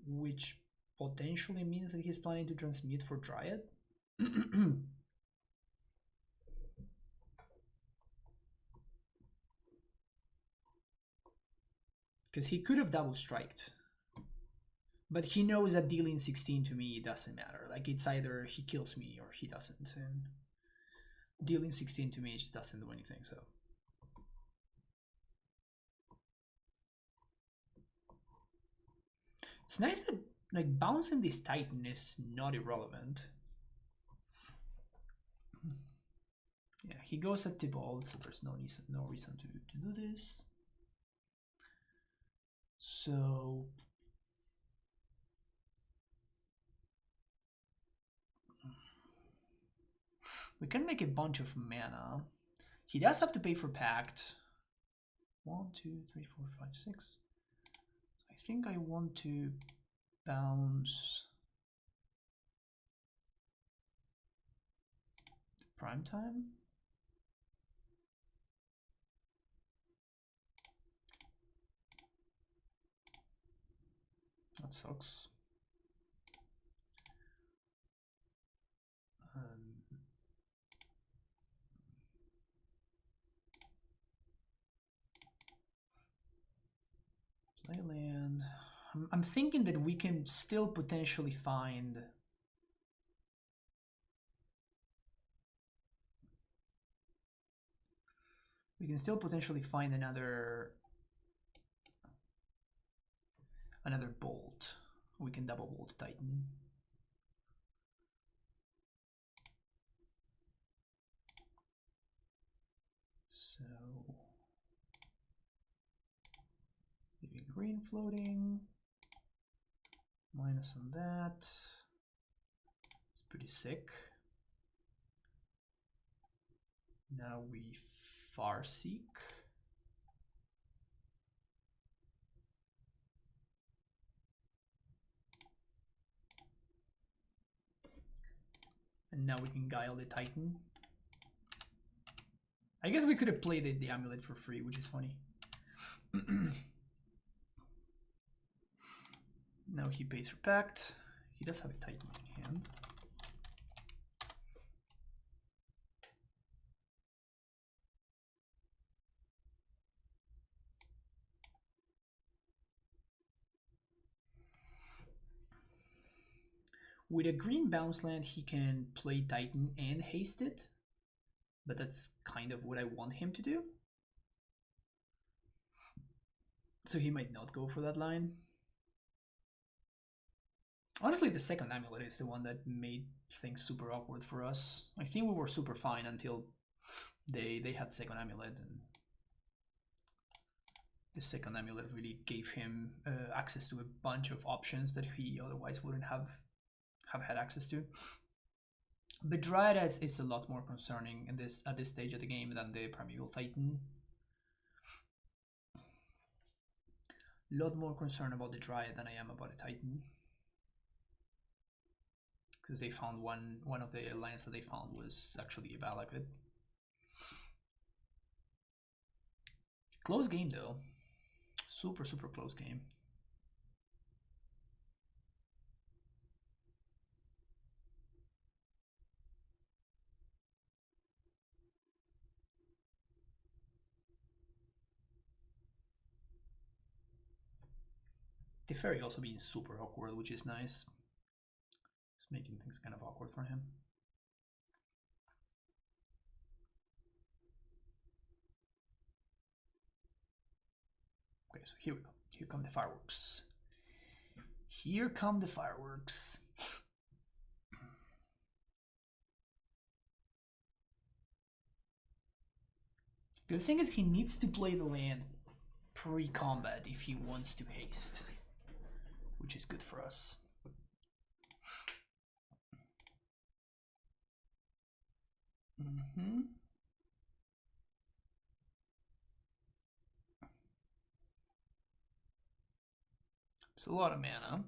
which potentially means that he's planning to transmute for Dryad. Because he could have double striked. But he knows that dealing 16 to me doesn't matter. Like, it's either he kills me or he doesn't. And dealing 16 to me just doesn't do anything, so. It's nice that, like, bouncing this Titan is not irrelevant. Yeah, he goes at Tybalt, so there's no reason to do this. So... we can make a bunch of mana. He does have to pay for Pact. 1, 2, 3, 4, 5, 6. I think I want to bounce the prime time. That sucks. Play land. I'm thinking that we can still potentially find another bolt. We can double bolt Titan. So green floating. Minus on that. It's pretty sick. Now we far seek. And now we can guile the Titan. I guess we could have played the AmuLIT for free, which is funny. Now he pays for Pact. He does have a Titan in hand. With a green bounce land, he can play Titan and haste it. But that's kind of what I want him to do. So he might not go for that line. Honestly, the second AmuLIT is the one that made things super awkward for us. I think we were super fine until they had second AmuLIT, and the second AmuLIT really gave him access to a bunch of options that he otherwise wouldn't have had access to. But Dryad is a lot more concerning in at this stage of the game than the Primeval Titan. A lot more concerned about the Dryad than I am about the Titan. Because they found one of the lines that they found was actually a Valakut. Close game though. Super close game. The Fairy also being super awkward, which is nice. It's making things kind of awkward for him. Okay, so here we go. Here come the fireworks. Here come the fireworks. The thing is, he needs to play the land pre-combat if he wants to haste, which is good for us. It's a lot of mana.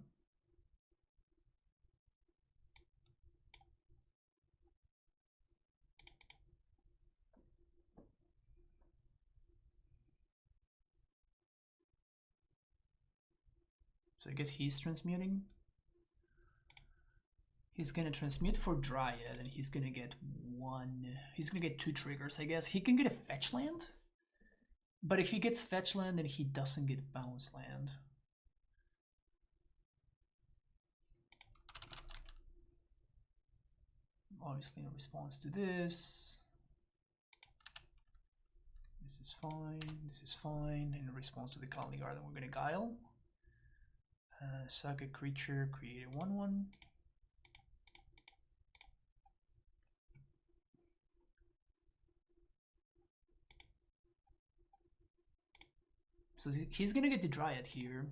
So I guess he's transmuting. He's gonna transmute for Dryad, and he's gonna get two triggers, I guess. He can get a fetch land, but if he gets fetch land, then he doesn't get bounce land. Obviously in response to this. This is fine. In response to the Colony Garden, we're gonna Guile. Sack a creature, create a 1/1. So he's gonna get the Dryad here.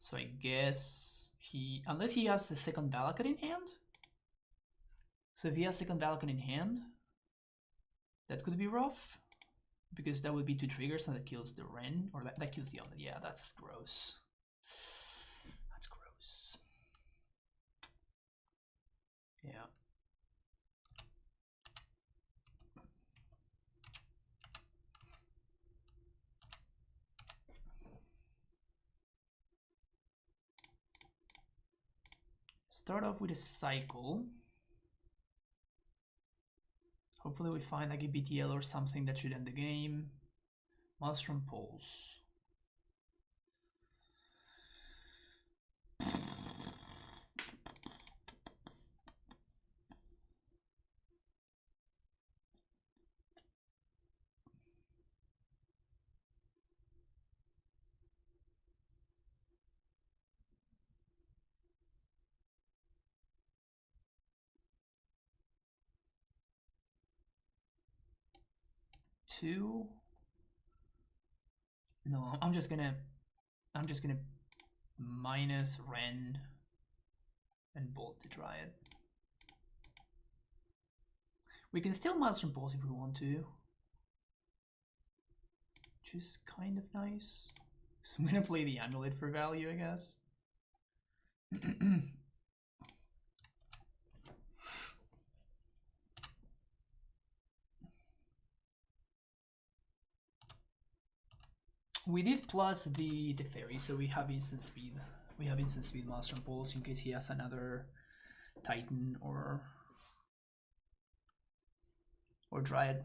So I guess unless he has the second Valakut in hand. So if he has second Valakut in hand, that could be rough. Because that would be two triggers and that kills the Wren, or that kills the Omen. Yeah, that's gross. That's gross. Yeah. Start off with a cycle. Hopefully we find like a BTL or something that should end the game. Maelstrom Pulse. Two. No, I'm just gonna minus Ren and bolt the Dryad. We can still Maelstrom Pulse if we want to, which is kind of nice. So I'm gonna play the AmuLIT for value, I guess. We did plus the fairy, so we have instant speed. We have instant speed Maelstrom Pulse in case he has another Titan or Dryad.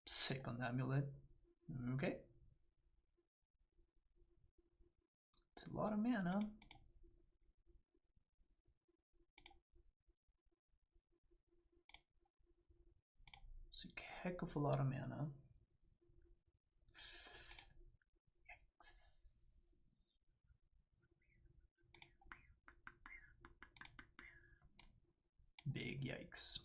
Second AmuLIT. Okay. It's a lot of mana. It's a heck of a lot of mana. Yikes. Big yikes.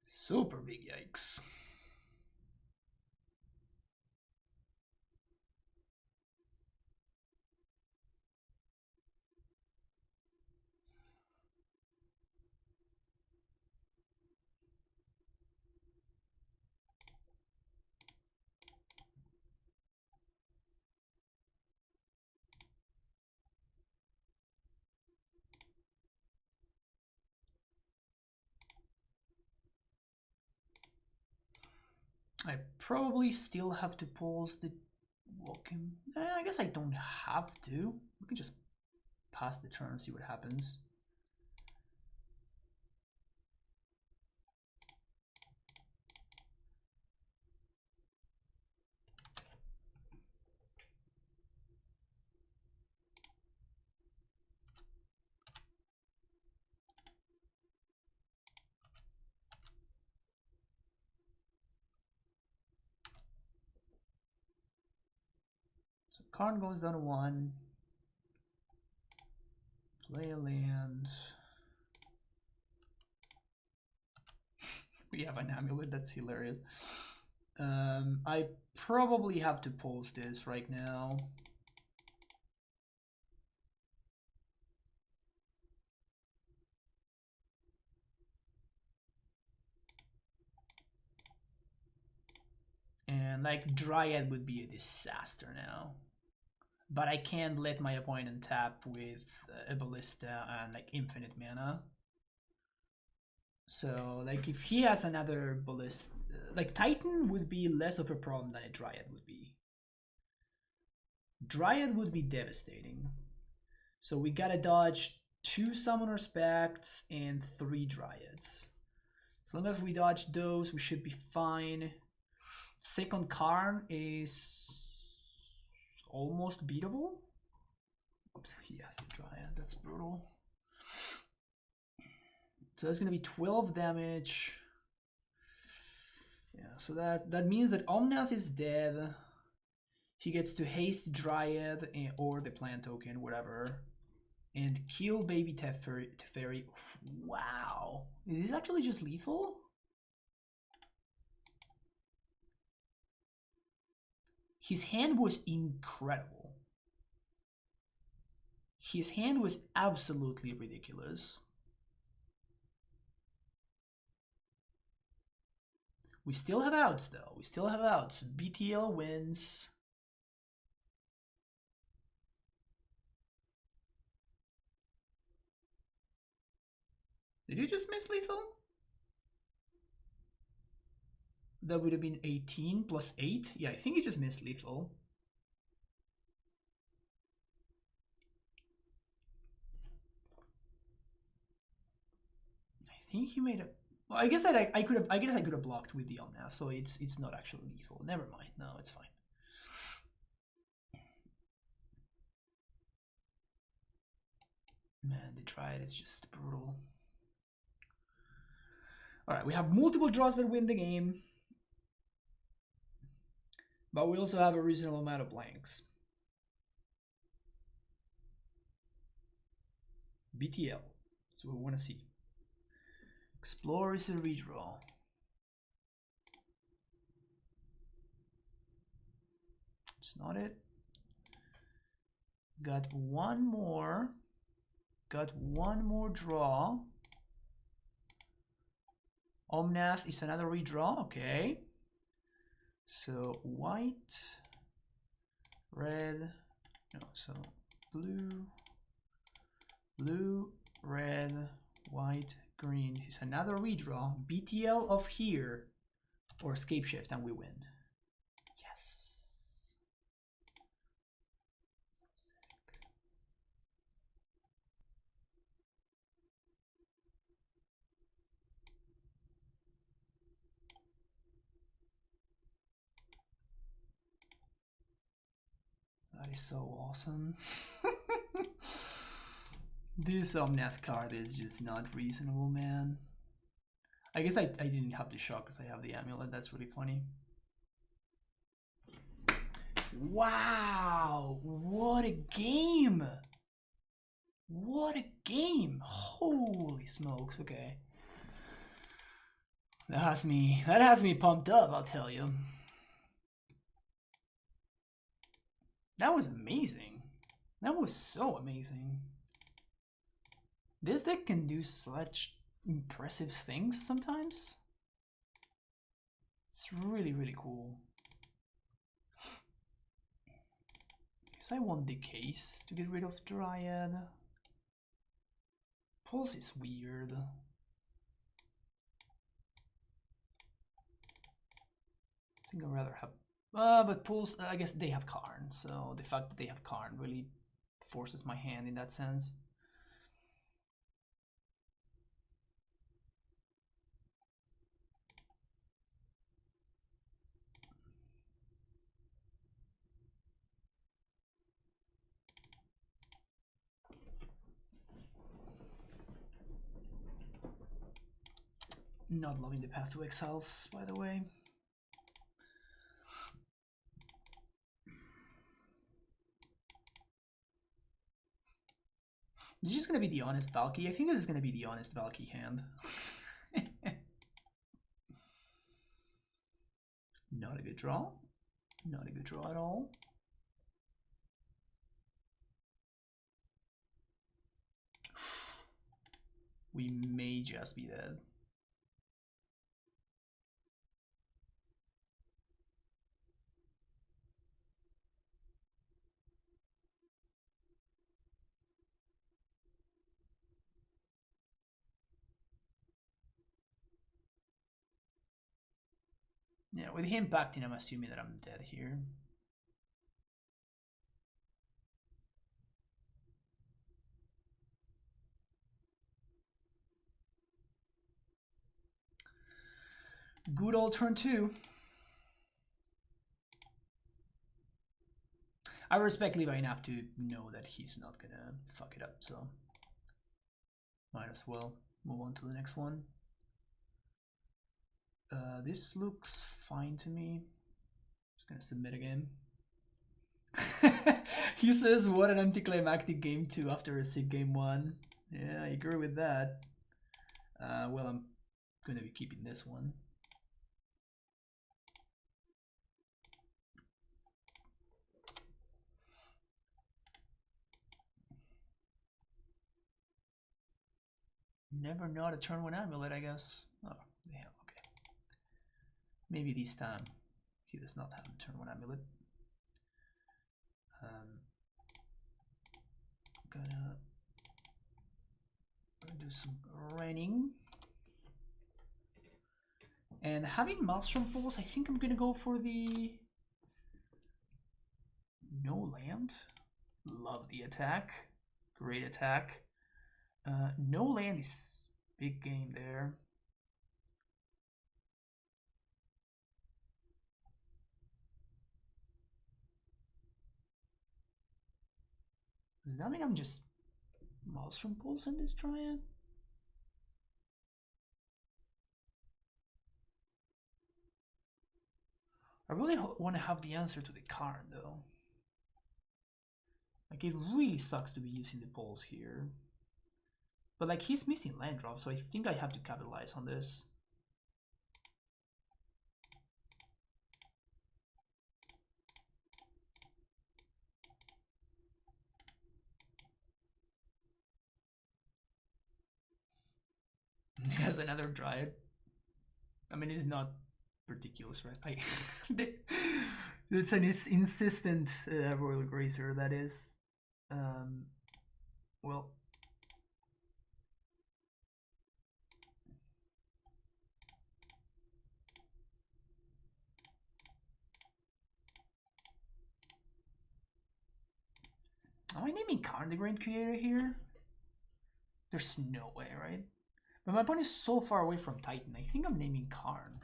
Super big yikes. I probably still have to pause the walking. I guess I don't have to. We can just pass the turn, see what happens. So Karn goes down to 1. Play a land. We have an AmuLIT, that's hilarious. I probably have to pause this right now. And like Dryad would be a disaster now. But I can't let my opponent tap with a Ballista and like infinite mana. So like if he has another Ballista, like Titan would be less of a problem than a Dryad would be. Dryad would be devastating. So we gotta dodge 2 Summoner Spects and 3 Dryads. As long as we dodge those, we should be fine. Second Karn is almost beatable. Oops, he has the Dryad, that's brutal. So that's gonna be 12 damage. Yeah, so that means that Omnath is dead. He gets to haste Dryad or the plant token, whatever, and kill baby Teferi. Wow, is this actually just lethal? His hand was incredible. His hand was absolutely ridiculous. We still have outs though. We still have outs. BTL wins. Did you just miss lethal? That would have been 18 plus 8. Yeah, I think he just missed lethal. I think he made a. Well, I guess that I could have. I guess I could have blocked with the Omnath, so it's not actually lethal. Never mind. No, it's fine. Man, the Dryad is just brutal. All right, we have multiple draws that win the game, but we also have a reasonable amount of blanks. BTL. That's what we want to see. Explore is a redraw. It's not it. Got one more. Got one more draw. Omnath is another redraw. Okay. So white, red, no, so blue, blue, red, white, green. This is another redraw. BTL of here or escape shift and we win. Yes. So sick. That is so awesome. This Omnath card is just not reasonable, man. I guess I didn't have the shock because I have the amulet. That's really funny. Wow, what a game! What a game! Holy smokes, okay. That has me pumped up, I'll tell you. That was amazing. That was so amazing. This deck can do such impressive things sometimes. It's really, really cool. Guess I want the case to get rid of Dryad. Pulse is weird. I think I'd rather have... but Pulse, I guess they have Karn, so the fact that they have Karn really forces my hand in that sense. Not loving the Path to Exiles, by the way. This is gonna be the honest Valky. I think this is gonna be the honest Valky hand. Not a good draw. Not a good draw at all. We may just be dead. Yeah, with him pacting, I'm assuming that I'm dead here. Good old turn 2. I respect Levi enough to know that he's not gonna fuck it up, so might as well move on to the next one. This looks fine to me. Just gonna submit again. He says, what an anticlimactic game 2 after a sick game 1. Yeah, I agree with that. Well, I'm gonna be keeping this one. Never not a turn 1 amulet, I guess. Oh, yeah, okay. Maybe this time he does not have a turn 1 amulet. Gonna do some raining. And having Maelstrom Pulse, I think I'm gonna go for the no land. Love the attack. Great attack. No land is big game there. Does that mean I'm just Maelstrom Pulse in this Triad? I really want to have the answer to the card though. Like, it really sucks to be using the Pulse here. But like he's missing land drop, so I think I have to capitalize on this. He has another Dryad. I mean, it's not ridiculous, right? It's an insistent Royal Grazer, that is. Well. Am I naming Karn the Great Creator here? There's no way, right? But my opponent is so far away from Titan. I think I'm naming Karn.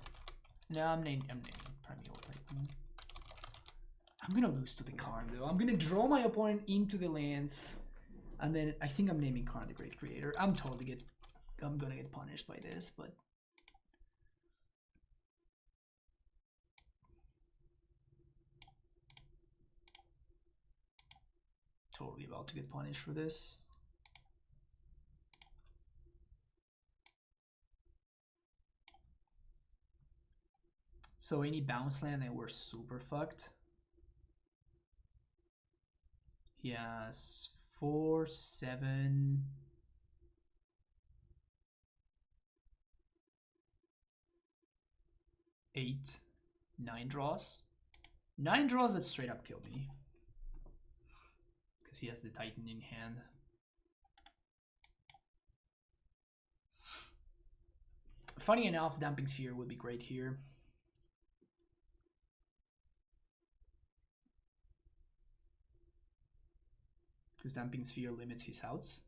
No, I'm naming Primeval Titan. I'm gonna lose to the Karn though. I'm gonna draw my opponent into the lands, and then I think I'm naming Karn the Great Creator. I'm gonna get punished by this, but totally about to get punished for this. So any bounce land and we're super fucked. He has 4, 7, 8, 9 draws. 9 draws that straight up kill me. Because he has the Titan in hand. Funny enough, Damping Sphere would be great here. Because Damping Sphere limits his outs.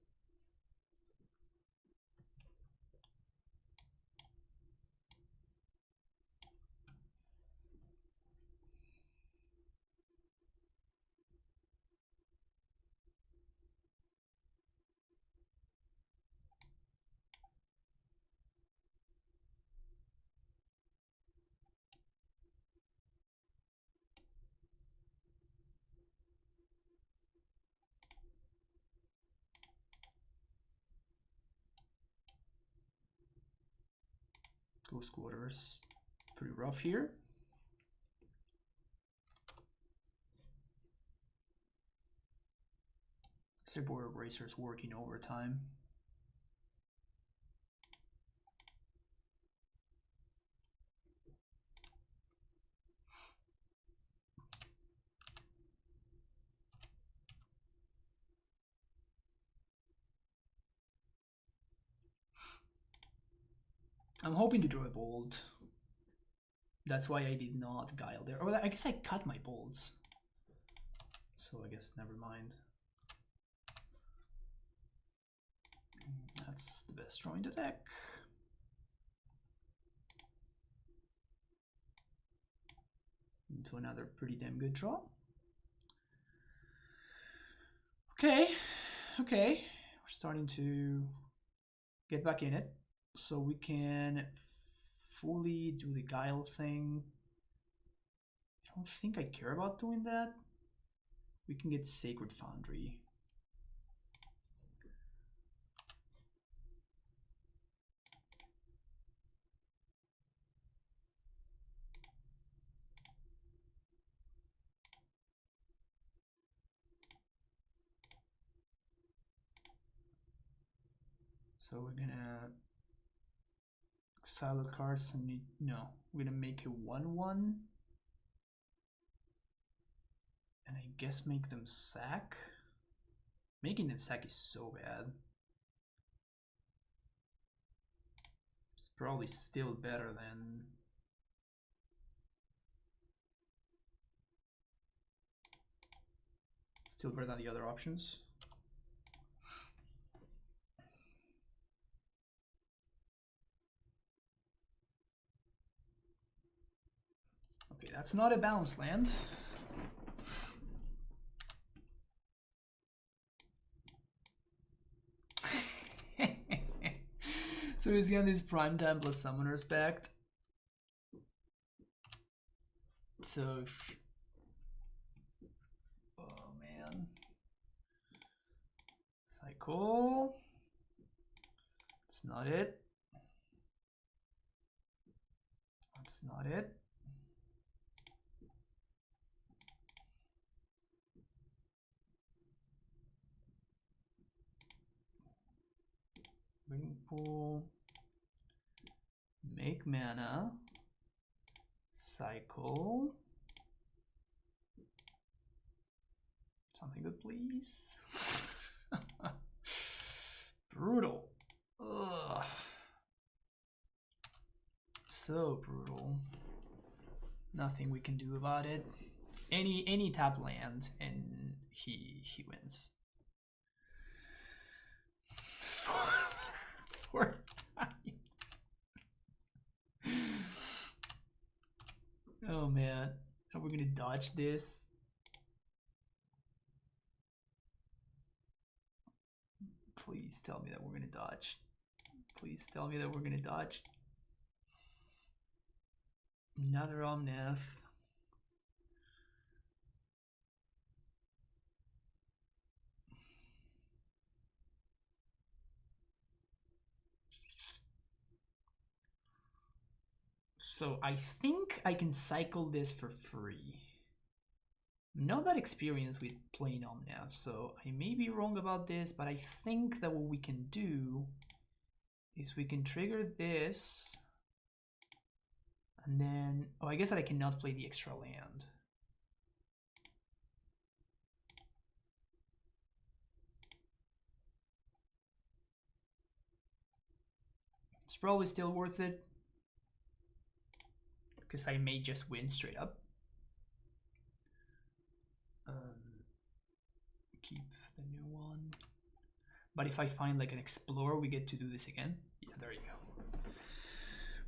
Ghost Quarters, pretty rough here. Border Racers working overtime. I'm hoping to draw a bold. That's why I did not guile there. Or I guess I cut my bolds. So I guess never mind. That's the best draw in the deck. Into another pretty damn good draw. Okay, okay. We're starting to get back in it. So we can fully do the guile thing. I don't think I care about doing that. We can get Sacred Foundry. So we're gonna exile the cards and no, we're gonna make a 1/1. And I guess make them sack. Making them sack is so bad. It's probably still better than the other options. Okay, that's not a bounce land. So he's got this primetime plus summoners backed. So oh man. Cycle. That's not it. That's not it. Bring pool. Make mana. Cycle. Something good, please. Brutal. Ugh. So brutal. Nothing we can do about it. Any tap land and he wins. Oh man, are we gonna dodge this? Please tell me that we're gonna dodge. Please tell me that we're gonna dodge. Another Omnath. So I think I can cycle this for free. I'm not that experienced with playing Omnath, so I may be wrong about this, but I think that what we can do is we can trigger this, and then, oh, I guess that I cannot play the extra land. It's probably still worth it, because I may just win straight up. Keep the new one. But if I find like an explorer, we get to do this again. Yeah, there you go.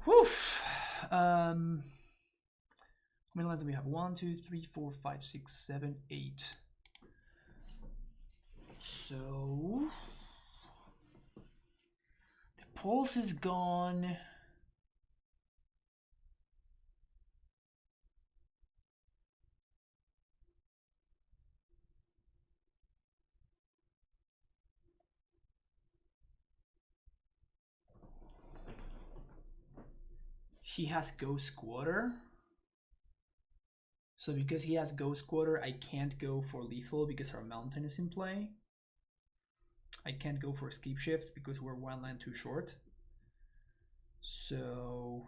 Woof. How many lands do we have? 1, 2, 3, 4, 5, 6, 7, 8. So the pulse is gone. He has Ghost Squatter. So because he has Ghost Squatter, I can't go for lethal because our mountain is in play. I can't go for Escape Shift because we're one land too short. So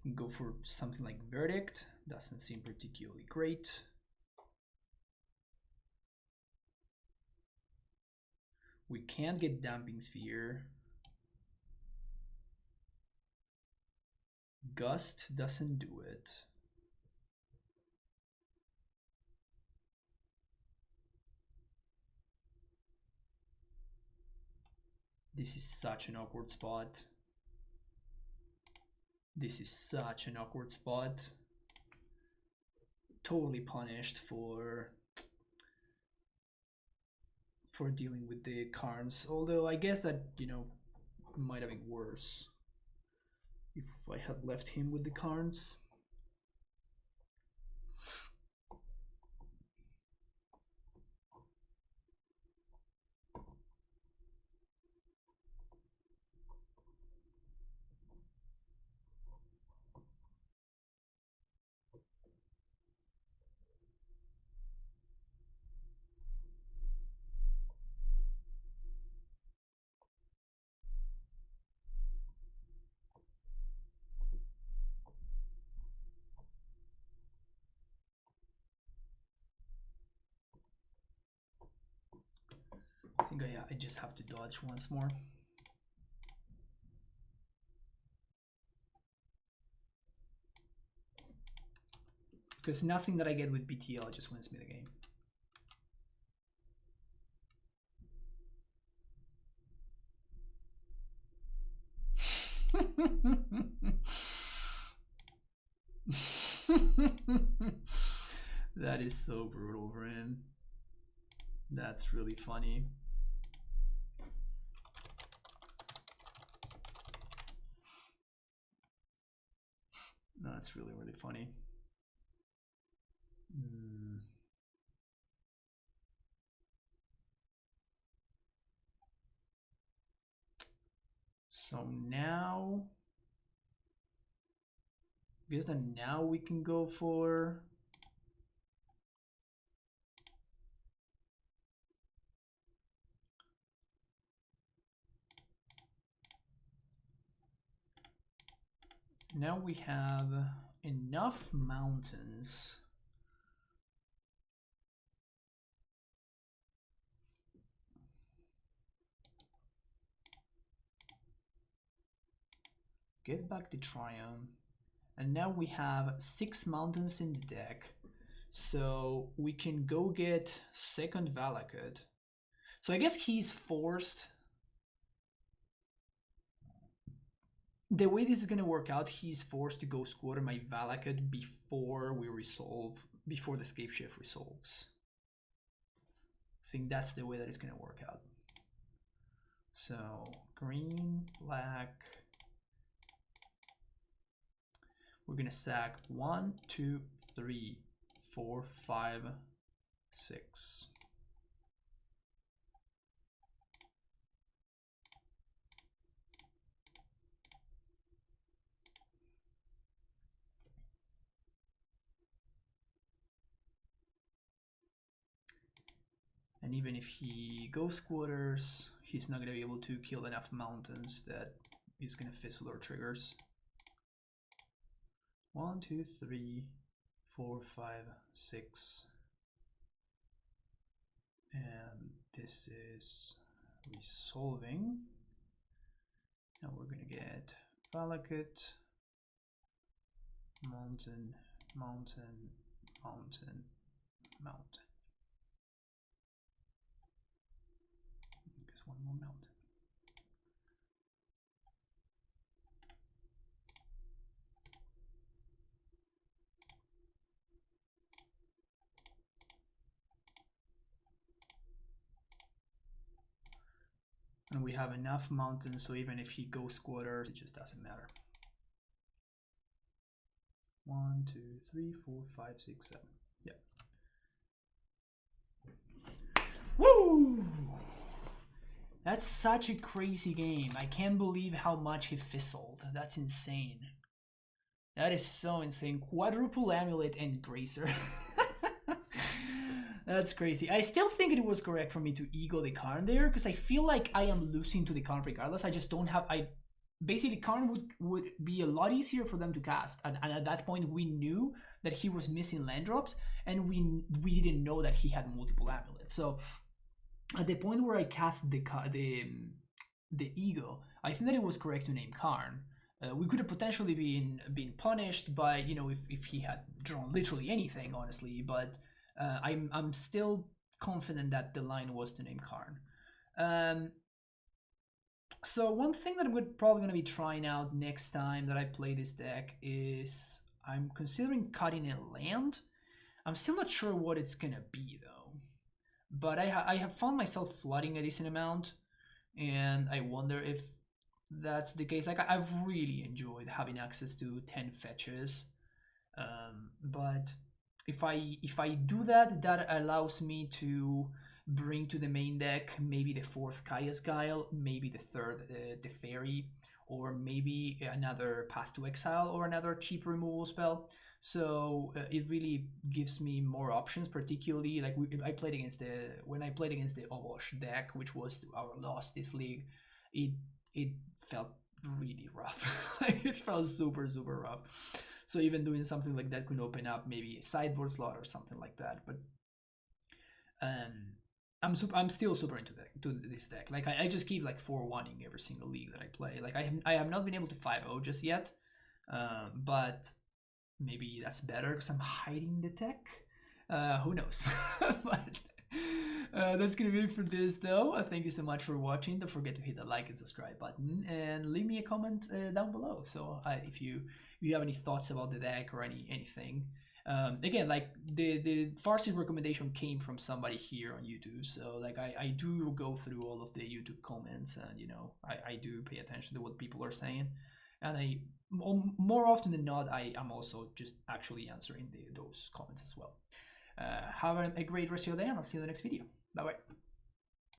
we can go for something like Verdict. Doesn't seem particularly great. We can't get Damping Sphere. Gust doesn't do it. This is such an awkward spot. This is such an awkward spot. Totally punished for dealing with the Karns. Although I guess that, you know, might have been worse if I had left him with the Karns. I think I just have to dodge once more. Because nothing that I get with BTL just wins me the game. That is so brutal, Bran. That's really funny. No, that's really, really funny. So now, I guess then now we can go for now we have enough mountains. Get back the Triumph. And now we have 6 mountains in the deck. So we can go get second Valakut. So I guess he's forced. The way this is going to work out, he's forced to go squatter my Valakut before we resolve, before the Scape Shift resolves. I think that's the way that it's going to work out. So green, black. We're going to sack 1, 2, 3, 4, 5, 6. And even if he goes squatters, he's not going to be able to kill enough mountains that he's going to fizzle our triggers. 1, 2, 3, 4, 5, 6. And this is resolving. Now we're going to get Valakut, mountain, mountain, mountain, mountain. I guess one more mountain. And we have enough mountains, so even if he goes squatters, it just doesn't matter. 1, 2, 3, 4, 5, 6, 7. Yeah. Woo! That's such a crazy game. I can't believe how much he fizzled. That's insane. That is so insane. Quadruple AmuLIT and Gracer. That's crazy. I still think it was correct for me to ego the Karn there, because I feel like I am losing to the Karn regardless. I just don't have... Basically, Karn would be a lot easier for them to cast. And at that point, we knew that he was missing land drops, and we didn't know that he had multiple AmuLITs. So at the point where I cast the ego, I think that it was correct to name Karn. We could have potentially been punished by, you know, if he had drawn literally anything, honestly, but I'm still confident that the line was to name Karn. So one thing that we're probably going to be trying out next time that I play this deck is I'm considering cutting a land. I'm still not sure what it's going to be though, but I have found myself flooding a decent amount, and I wonder if that's the case. Like, I've really enjoyed having access to 10 fetches, but if I do that, that allows me to bring to the main deck maybe the 4th Kaya's Guile, maybe the 3rd the Fairy, or maybe another Path to Exile or another cheap removal spell. So it really gives me more options, particularly like when I played against the Obosh deck, which was our loss this league. It felt really rough. It felt super rough. So even doing something like that could open up maybe a sideboard slot or something like that. But I'm still super into this deck. Like I just keep like 4-1ing every single league that I play. Like I have not been able to 5-0 just yet, but maybe that's better because I'm hiding the tech. Who knows? But that's gonna be it for this though. Thank you so much for watching. Don't forget to hit the like and subscribe button and leave me a comment down below. So if you have any thoughts about the deck or anything. Again, like the Farsi recommendation came from somebody here on YouTube, so like I do go through all of the YouTube comments, and you know I do pay attention to what people are saying. and more often than not, I am also just actually answering those comments as well. Have a great rest of your day, and I'll see you in the next video. Bye bye.